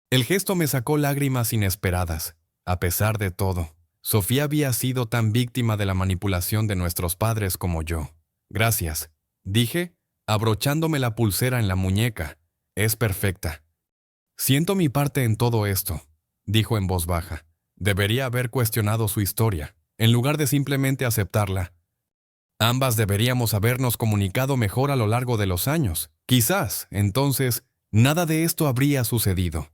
El gesto me sacó lágrimas inesperadas. A pesar de todo, Sofía había sido tan víctima de la manipulación de nuestros padres como yo. Gracias, dije, abrochándome la pulsera en la muñeca. Es perfecta. Siento mi parte en todo esto, dijo en voz baja. Debería haber cuestionado su historia, en lugar de simplemente aceptarla. Ambas deberíamos habernos comunicado mejor a lo largo de los años. Quizás, entonces, nada de esto habría sucedido.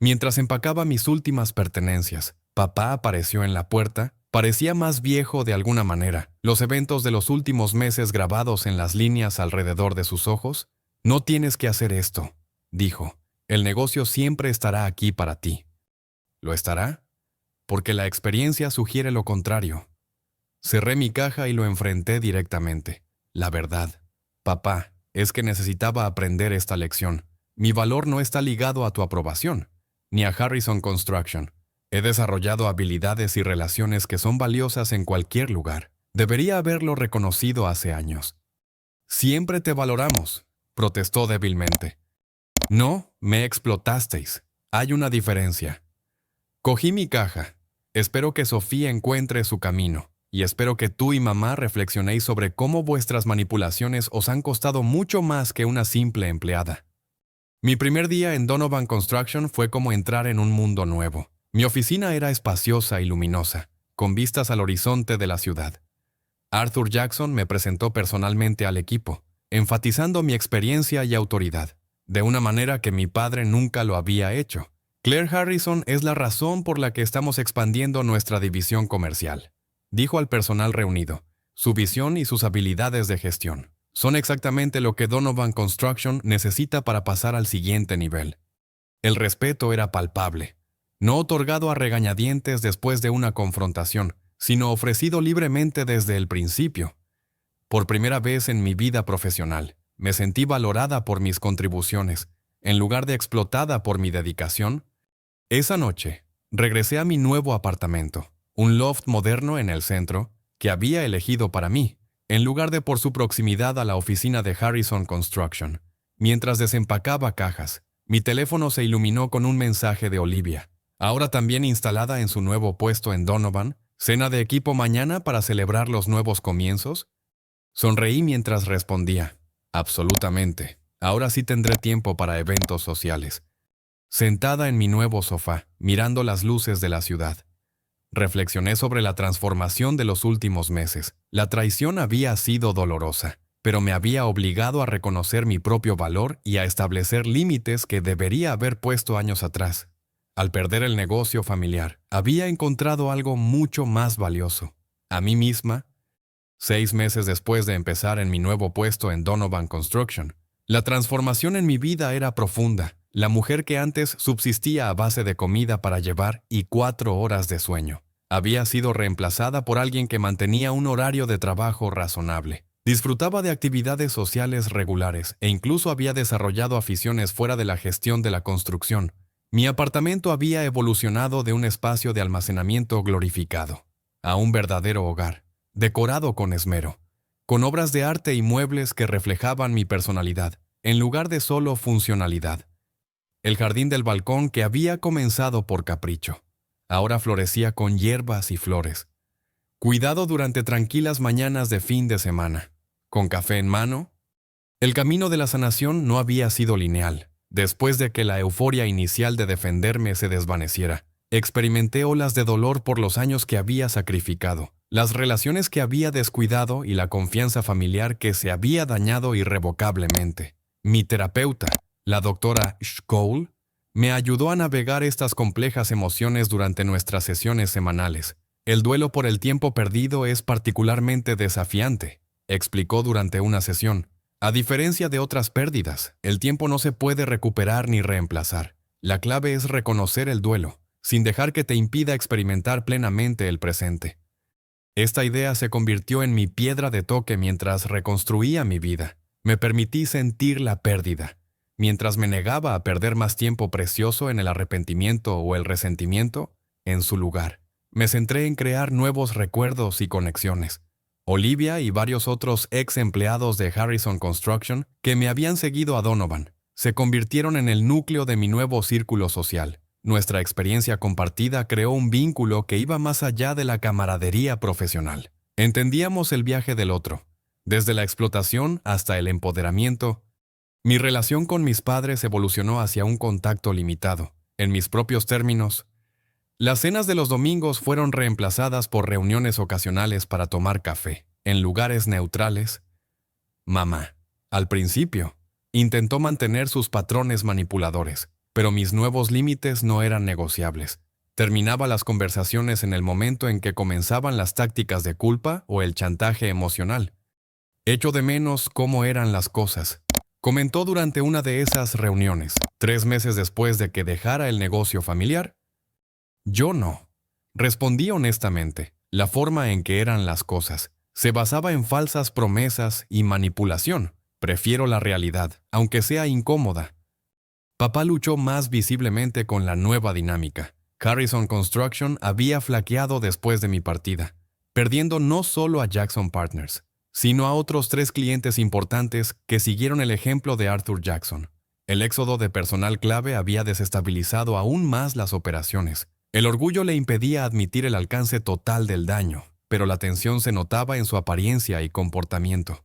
Mientras empacaba mis últimas pertenencias, papá apareció en la puerta. Parecía más viejo de alguna manera. Los eventos de los últimos meses grabados en las líneas alrededor de sus ojos. No tienes que hacer esto, dijo. El negocio siempre estará aquí para ti. ¿Lo estará? Porque la experiencia sugiere lo contrario. Cerré mi caja y lo enfrenté directamente. La verdad, papá, es que necesitaba aprender esta lección. Mi valor no está ligado a tu aprobación, ni a Harrison Construction. He desarrollado habilidades y relaciones que son valiosas en cualquier lugar. Debería haberlo reconocido hace años. Siempre te valoramos, protestó débilmente. No, me explotasteis. Hay una diferencia. Cogí mi caja. Espero que Sofía encuentre su camino, y espero que tú y mamá reflexionéis sobre cómo vuestras manipulaciones os han costado mucho más que una simple empleada. Mi primer día en Donovan Construction fue como entrar en un mundo nuevo. Mi oficina era espaciosa y luminosa, con vistas al horizonte de la ciudad. Arthur Jackson me presentó personalmente al equipo, enfatizando mi experiencia y autoridad, de una manera que mi padre nunca lo había hecho. Claire Harrison es la razón por la que estamos expandiendo nuestra división comercial, dijo al personal reunido. Su visión y sus habilidades de gestión son exactamente lo que Donovan Construction necesita para pasar al siguiente nivel. El respeto era palpable, no otorgado a regañadientes después de una confrontación, sino ofrecido libremente desde el principio. Por primera vez en mi vida profesional, me sentí valorada por mis contribuciones, en lugar de explotada por mi dedicación. Esa noche, regresé a mi nuevo apartamento, un loft moderno en el centro, que había elegido para mí, en lugar de por su proximidad a la oficina de Harrison Construction. Mientras desempacaba cajas, mi teléfono se iluminó con un mensaje de Olivia. Ahora también instalada en su nuevo puesto en Donovan, ¿cena de equipo mañana para celebrar los nuevos comienzos? Sonreí mientras respondía. Absolutamente. Ahora sí tendré tiempo para eventos sociales. Sentada en mi nuevo sofá, mirando las luces de la ciudad, reflexioné sobre la transformación de los últimos meses. La traición había sido dolorosa, pero me había obligado a reconocer mi propio valor y a establecer límites que debería haber puesto años atrás. Al perder el negocio familiar, había encontrado algo mucho más valioso: a mí misma. 6 meses después de empezar en mi nuevo puesto en Donovan Construction, la transformación en mi vida era profunda. La mujer que antes subsistía a base de comida para llevar y 4 horas de sueño, había sido reemplazada por alguien que mantenía un horario de trabajo razonable. Disfrutaba de actividades sociales regulares e incluso había desarrollado aficiones fuera de la gestión de la construcción. Mi apartamento había evolucionado de un espacio de almacenamiento glorificado a un verdadero hogar, decorado con esmero, con obras de arte y muebles que reflejaban mi personalidad, en lugar de solo funcionalidad. El jardín del balcón, que había comenzado por capricho, ahora florecía con hierbas y flores. Cuidado durante tranquilas mañanas de fin de semana. Con café en mano. El camino de la sanación no había sido lineal. Después de que la euforia inicial de defenderme se desvaneciera, experimenté olas de dolor por los años que había sacrificado, las relaciones que había descuidado y la confianza familiar que se había dañado irrevocablemente. Mi terapeuta, la doctora Scholl, me ayudó a navegar estas complejas emociones durante nuestras sesiones semanales. El duelo por el tiempo perdido es particularmente desafiante, explicó durante una sesión. A diferencia de otras pérdidas, el tiempo no se puede recuperar ni reemplazar. La clave es reconocer el duelo, sin dejar que te impida experimentar plenamente el presente. Esta idea se convirtió en mi piedra de toque mientras reconstruía mi vida. Me permití sentir la pérdida, mientras me negaba a perder más tiempo precioso en el arrepentimiento o el resentimiento. En su lugar, me centré en crear nuevos recuerdos y conexiones. Olivia y varios otros ex empleados de Harrison Construction que me habían seguido a Donovan se convirtieron en el núcleo de mi nuevo círculo social. Nuestra experiencia compartida creó un vínculo que iba más allá de la camaradería profesional. Entendíamos el viaje del otro, desde la explotación hasta el empoderamiento. Mi relación con mis padres evolucionó hacia un contacto limitado. En mis propios términos, las cenas de los domingos fueron reemplazadas por reuniones ocasionales para tomar café, en lugares neutrales. Mamá, al principio, intentó mantener sus patrones manipuladores, pero mis nuevos límites no eran negociables. Terminaba las conversaciones en el momento en que comenzaban las tácticas de culpa o el chantaje emocional. Echo de menos cómo eran las cosas, comentó durante una de esas reuniones, 3 meses después de que dejara el negocio familiar. Yo no. Respondí honestamente. La forma en que eran las cosas se basaba en falsas promesas y manipulación. Prefiero la realidad, aunque sea incómoda. Papá luchó más visiblemente con la nueva dinámica. Harrison Construction había flaqueado después de mi partida, perdiendo no solo a Jackson Partners, sino a otros 3 clientes importantes que siguieron el ejemplo de Arthur Jackson. El éxodo de personal clave había desestabilizado aún más las operaciones. El orgullo le impedía admitir el alcance total del daño, pero la tensión se notaba en su apariencia y comportamiento.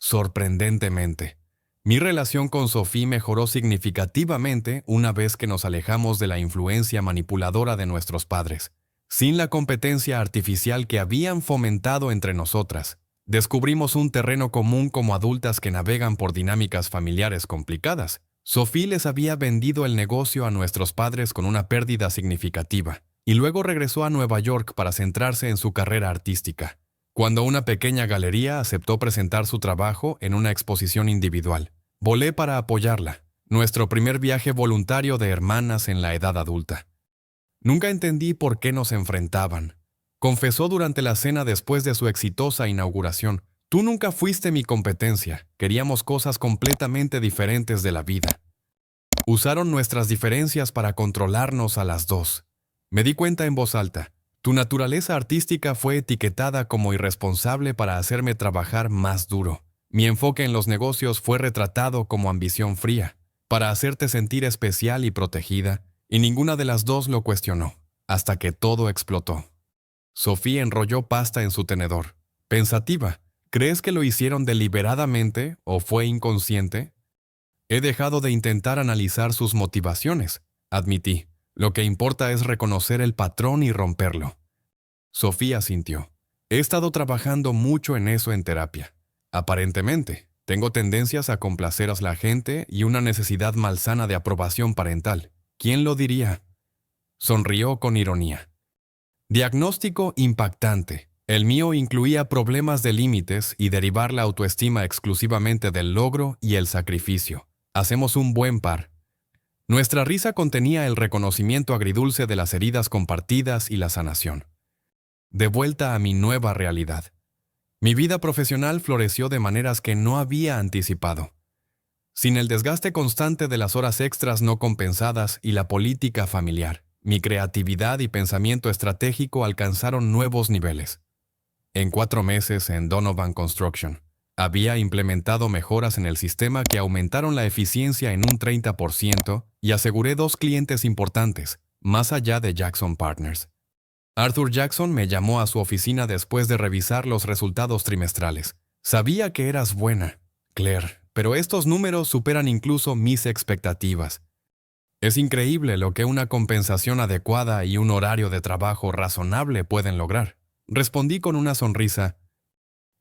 Sorprendentemente, mi relación con Sophie mejoró significativamente una vez que nos alejamos de la influencia manipuladora de nuestros padres. Sin la competencia artificial que habían fomentado entre nosotras, descubrimos un terreno común como adultas que navegan por dinámicas familiares complicadas. Sophie les había vendido el negocio a nuestros padres con una pérdida significativa, y luego regresó a Nueva York para centrarse en su carrera artística. Cuando una pequeña galería aceptó presentar su trabajo en una exposición individual, volé para apoyarla, nuestro primer viaje voluntario de hermanas en la edad adulta. Nunca entendí por qué nos enfrentaban. Confesó durante la cena después de su exitosa inauguración. Tú nunca fuiste mi competencia, queríamos cosas completamente diferentes de la vida. Usaron nuestras diferencias para controlarnos a las dos. Me di cuenta en voz alta. Tu naturaleza artística fue etiquetada como irresponsable para hacerme trabajar más duro. Mi enfoque en los negocios fue retratado como ambición fría, para hacerte sentir especial y protegida, y ninguna de las dos lo cuestionó, hasta que todo explotó. Sophie enrolló pasta en su tenedor, pensativa. ¿Crees que lo hicieron deliberadamente o fue inconsciente? He dejado de intentar analizar sus motivaciones, admití. Lo que importa es reconocer el patrón y romperlo. Sophie asintió. He estado trabajando mucho en eso en terapia. Aparentemente, tengo tendencias a complacer a la gente y una necesidad malsana de aprobación parental. ¿Quién lo diría? Sonrió con ironía. Diagnóstico impactante. El mío incluía problemas de límites y derivar la autoestima exclusivamente del logro y el sacrificio. Hacemos un buen par. Nuestra risa contenía el reconocimiento agridulce de las heridas compartidas y la sanación. De vuelta a mi nueva realidad. Mi vida profesional floreció de maneras que no había anticipado. Sin el desgaste constante de las horas extras no compensadas y la política familiar, mi creatividad y pensamiento estratégico alcanzaron nuevos niveles. En 4 meses en Donovan Construction, había implementado mejoras en el sistema que aumentaron la eficiencia en un 30% y aseguré 2 clientes importantes, más allá de Jackson Partners. Arthur Jackson me llamó a su oficina después de revisar los resultados trimestrales. Sabía que eras buena, Claire, pero estos números superan incluso mis expectativas. Es increíble lo que una compensación adecuada y un horario de trabajo razonable pueden lograr. Respondí con una sonrisa.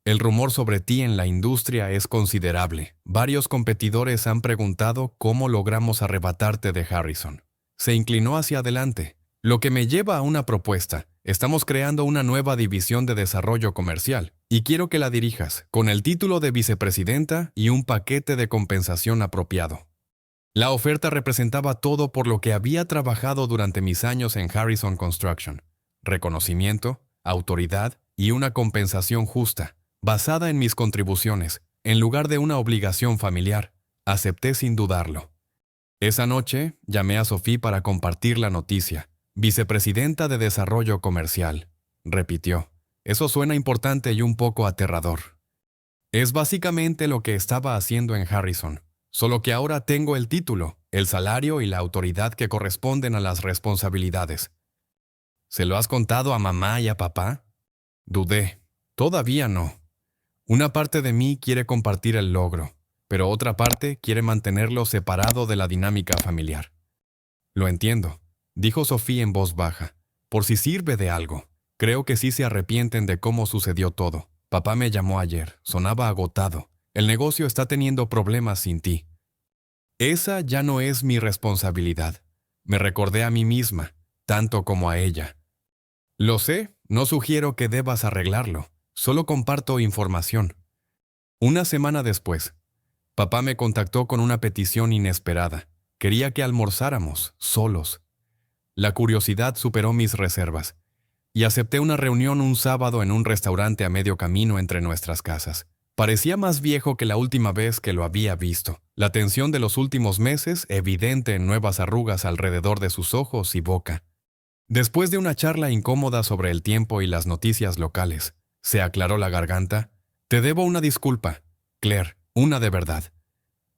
El rumor sobre ti en la industria es considerable. Varios competidores han preguntado cómo logramos arrebatarte de Harrison. Se inclinó hacia adelante, lo que me lleva a una propuesta. Estamos creando una nueva división de desarrollo comercial y quiero que la dirijas, con el título de vicepresidenta y un paquete de compensación apropiado. La oferta representaba todo por lo que había trabajado durante mis años en Harrison Construction. Reconocimiento, autoridad y una compensación justa, basada en mis contribuciones, en lugar de una obligación familiar. Acepté sin dudarlo. Esa noche, llamé a Sophie para compartir la noticia. Vicepresidenta de Desarrollo Comercial, repitió. Eso suena importante y un poco aterrador. Es básicamente lo que estaba haciendo en Harrison. Solo que ahora tengo el título, el salario y la autoridad que corresponden a las responsabilidades. ¿Se lo has contado a mamá y a papá? Dudé. Todavía no. Una parte de mí quiere compartir el logro, pero otra parte quiere mantenerlo separado de la dinámica familiar. Lo entiendo, dijo Sophie en voz baja. Por si sirve de algo. Creo que sí se arrepienten de cómo sucedió todo. Papá me llamó ayer. Sonaba agotado. El negocio está teniendo problemas sin ti. Esa ya no es mi responsabilidad. Me recordé a mí misma, tanto como a ella. Lo sé, no sugiero que debas arreglarlo. Solo comparto información. Una semana después, papá me contactó con una petición inesperada. Quería que almorzáramos, solos. La curiosidad superó mis reservas, y acepté una reunión un sábado en un restaurante a medio camino entre nuestras casas. Parecía más viejo que la última vez que lo había visto. La tensión de los últimos meses evidente en nuevas arrugas alrededor de sus ojos y boca. Después de una charla incómoda sobre el tiempo y las noticias locales, se aclaró la garganta. Te debo una disculpa, Claire, una de verdad.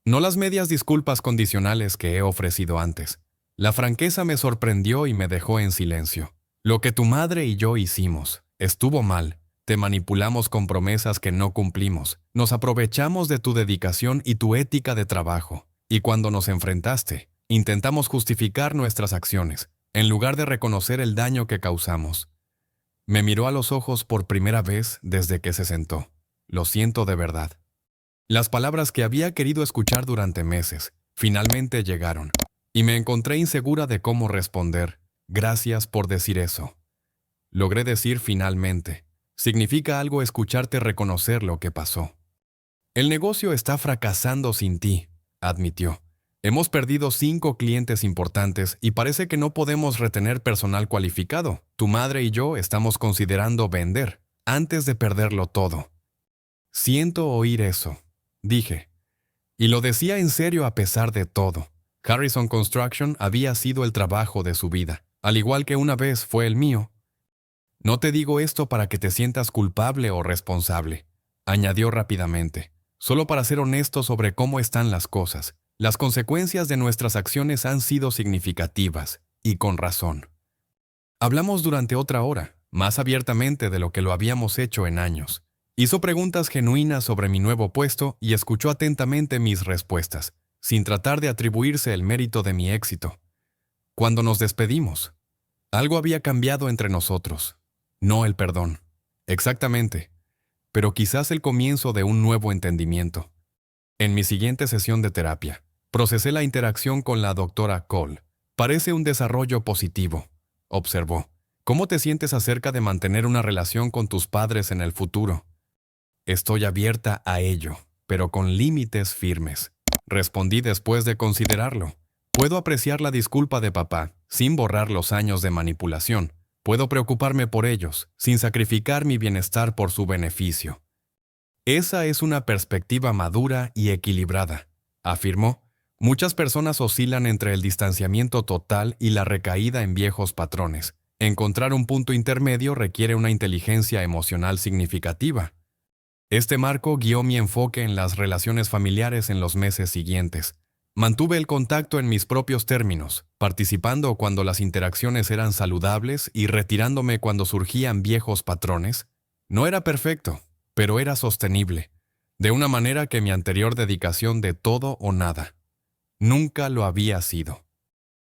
No las medias disculpas condicionales que he ofrecido antes. La franqueza me sorprendió y me dejó en silencio. Lo que tu madre y yo hicimos estuvo mal. Te manipulamos con promesas que no cumplimos. Nos aprovechamos de tu dedicación y tu ética de trabajo. Y cuando nos enfrentaste, intentamos justificar nuestras acciones, en lugar de reconocer el daño que causamos. Me miró a los ojos por primera vez desde que se sentó. Lo siento de verdad. Las palabras que había querido escuchar durante meses, finalmente llegaron, y me encontré insegura de cómo responder. Gracias por decir eso. Logré decir finalmente. Significa algo escucharte reconocer lo que pasó. El negocio está fracasando sin ti, admitió. Hemos perdido 5 clientes importantes y parece que no podemos retener personal cualificado. Tu madre y yo estamos considerando vender, antes de perderlo todo. Siento oír eso, dije. Y lo decía en serio a pesar de todo. Harrison Construction había sido el trabajo de su vida, al igual que una vez fue el mío. No te digo esto para que te sientas culpable o responsable, añadió rápidamente, solo para ser honesto sobre cómo están las cosas. Las consecuencias de nuestras acciones han sido significativas, y con razón. Hablamos durante otra hora, más abiertamente de lo que lo habíamos hecho en años. Hizo preguntas genuinas sobre mi nuevo puesto y escuchó atentamente mis respuestas, sin tratar de atribuirse el mérito de mi éxito. Cuando nos despedimos, algo había cambiado entre nosotros. No el perdón. Exactamente. Pero quizás el comienzo de un nuevo entendimiento. En mi siguiente sesión de terapia, procesé la interacción con la doctora Cole. Parece un desarrollo positivo, observó. ¿Cómo te sientes acerca de mantener una relación con tus padres en el futuro? Estoy abierta a ello, pero con límites firmes. Respondí después de considerarlo. Puedo apreciar la disculpa de papá, sin borrar los años de manipulación. Puedo preocuparme por ellos, sin sacrificar mi bienestar por su beneficio. Esa es una perspectiva madura y equilibrada, afirmó. Muchas personas oscilan entre el distanciamiento total y la recaída en viejos patrones. Encontrar un punto intermedio requiere una inteligencia emocional significativa. Este marco guió mi enfoque en las relaciones familiares en los meses siguientes. Mantuve el contacto en mis propios términos, participando cuando las interacciones eran saludables y retirándome cuando surgían viejos patrones. No era perfecto, pero era sostenible, de una manera que mi anterior dedicación de todo o nada nunca lo había sido.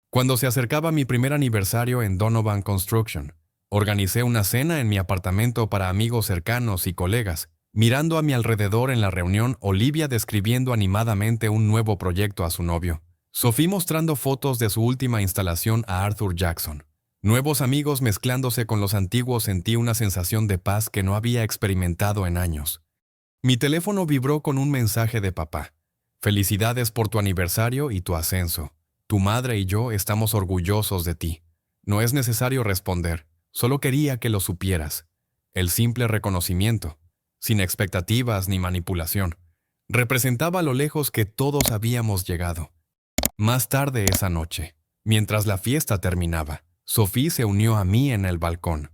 Cuando se acercaba mi primer aniversario en Donovan Construction, organicé una cena en mi apartamento para amigos cercanos y colegas. Mirando a mi alrededor en la reunión, Olivia describiendo animadamente un nuevo proyecto a su novio. Sophie mostrando fotos de su última instalación a Arthur Jackson. Nuevos amigos mezclándose con los antiguos, sentí una sensación de paz que no había experimentado en años. Mi teléfono vibró con un mensaje de papá. Felicidades por tu aniversario y tu ascenso. Tu madre y yo estamos orgullosos de ti. No es necesario responder, solo quería que lo supieras. El simple reconocimiento, sin expectativas ni manipulación, representaba a lo lejos que todos habíamos llegado. Más tarde esa noche, mientras la fiesta terminaba, Sophie se unió a mí en el balcón.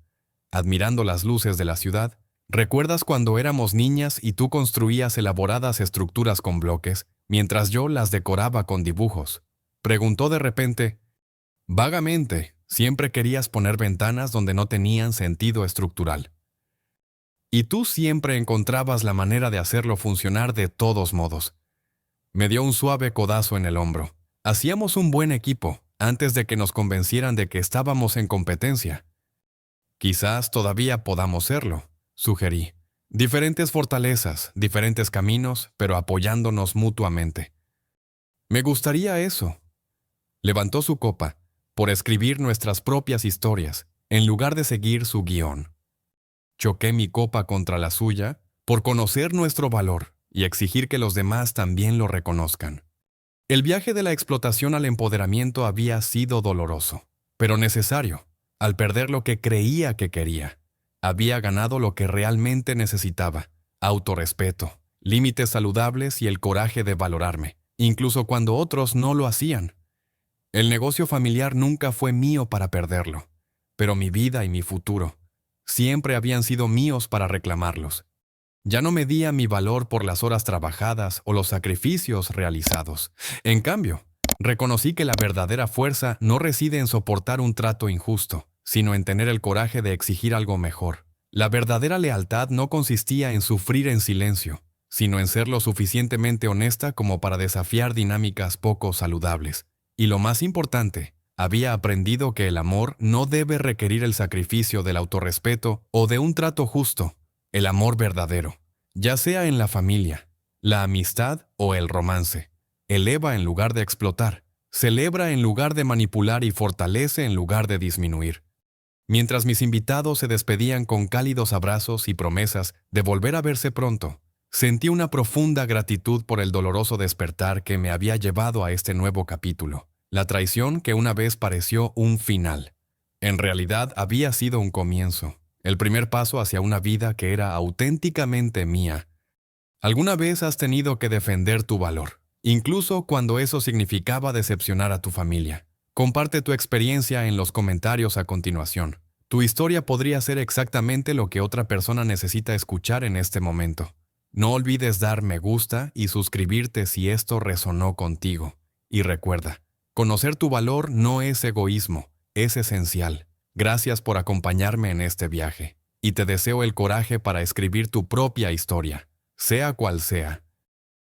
Admirando las luces de la ciudad, ¿recuerdas cuando éramos niñas y tú construías elaboradas estructuras con bloques, mientras yo las decoraba con dibujos? Preguntó de repente. Vagamente, siempre querías poner ventanas donde no tenían sentido estructural. Y tú siempre encontrabas la manera de hacerlo funcionar de todos modos. Me dio un suave codazo en el hombro. Hacíamos un buen equipo, antes de que nos convencieran de que estábamos en competencia. Quizás todavía podamos serlo, sugerí. Diferentes fortalezas, diferentes caminos, pero apoyándonos mutuamente. Me gustaría eso. Levantó su copa, por escribir nuestras propias historias, en lugar de seguir su guión. Choqué mi copa contra la suya, por conocer nuestro valor y exigir que los demás también lo reconozcan. El viaje de la explotación al empoderamiento había sido doloroso, pero necesario. Al perder lo que creía que quería, había ganado lo que realmente necesitaba: autorrespeto, límites saludables y el coraje de valorarme, incluso cuando otros no lo hacían. El negocio familiar nunca fue mío para perderlo, pero mi vida y mi futuro siempre habían sido míos para reclamarlos. Ya no medía mi valor por las horas trabajadas o los sacrificios realizados. En cambio, reconocí que la verdadera fuerza no reside en soportar un trato injusto, sino en tener el coraje de exigir algo mejor. La verdadera lealtad no consistía en sufrir en silencio, sino en ser lo suficientemente honesta como para desafiar dinámicas poco saludables. Y lo más importante, había aprendido que el amor no debe requerir el sacrificio del autorrespeto o de un trato justo. El amor verdadero, ya sea en la familia, la amistad o el romance, eleva en lugar de explotar, celebra en lugar de manipular y fortalece en lugar de disminuir. Mientras mis invitados se despedían con cálidos abrazos y promesas de volver a verse pronto, sentí una profunda gratitud por el doloroso despertar que me había llevado a este nuevo capítulo. La traición que una vez pareció un final, en realidad había sido un comienzo, el primer paso hacia una vida que era auténticamente mía. ¿Alguna vez has tenido que defender tu valor, incluso cuando eso significaba decepcionar a tu familia? Comparte tu experiencia en los comentarios a continuación. Tu historia podría ser exactamente lo que otra persona necesita escuchar en este momento. No olvides dar me gusta y suscribirte si esto resonó contigo. Y recuerda, conocer tu valor no es egoísmo, es esencial. Gracias por acompañarme en este viaje, y te deseo el coraje para escribir tu propia historia, sea cual sea.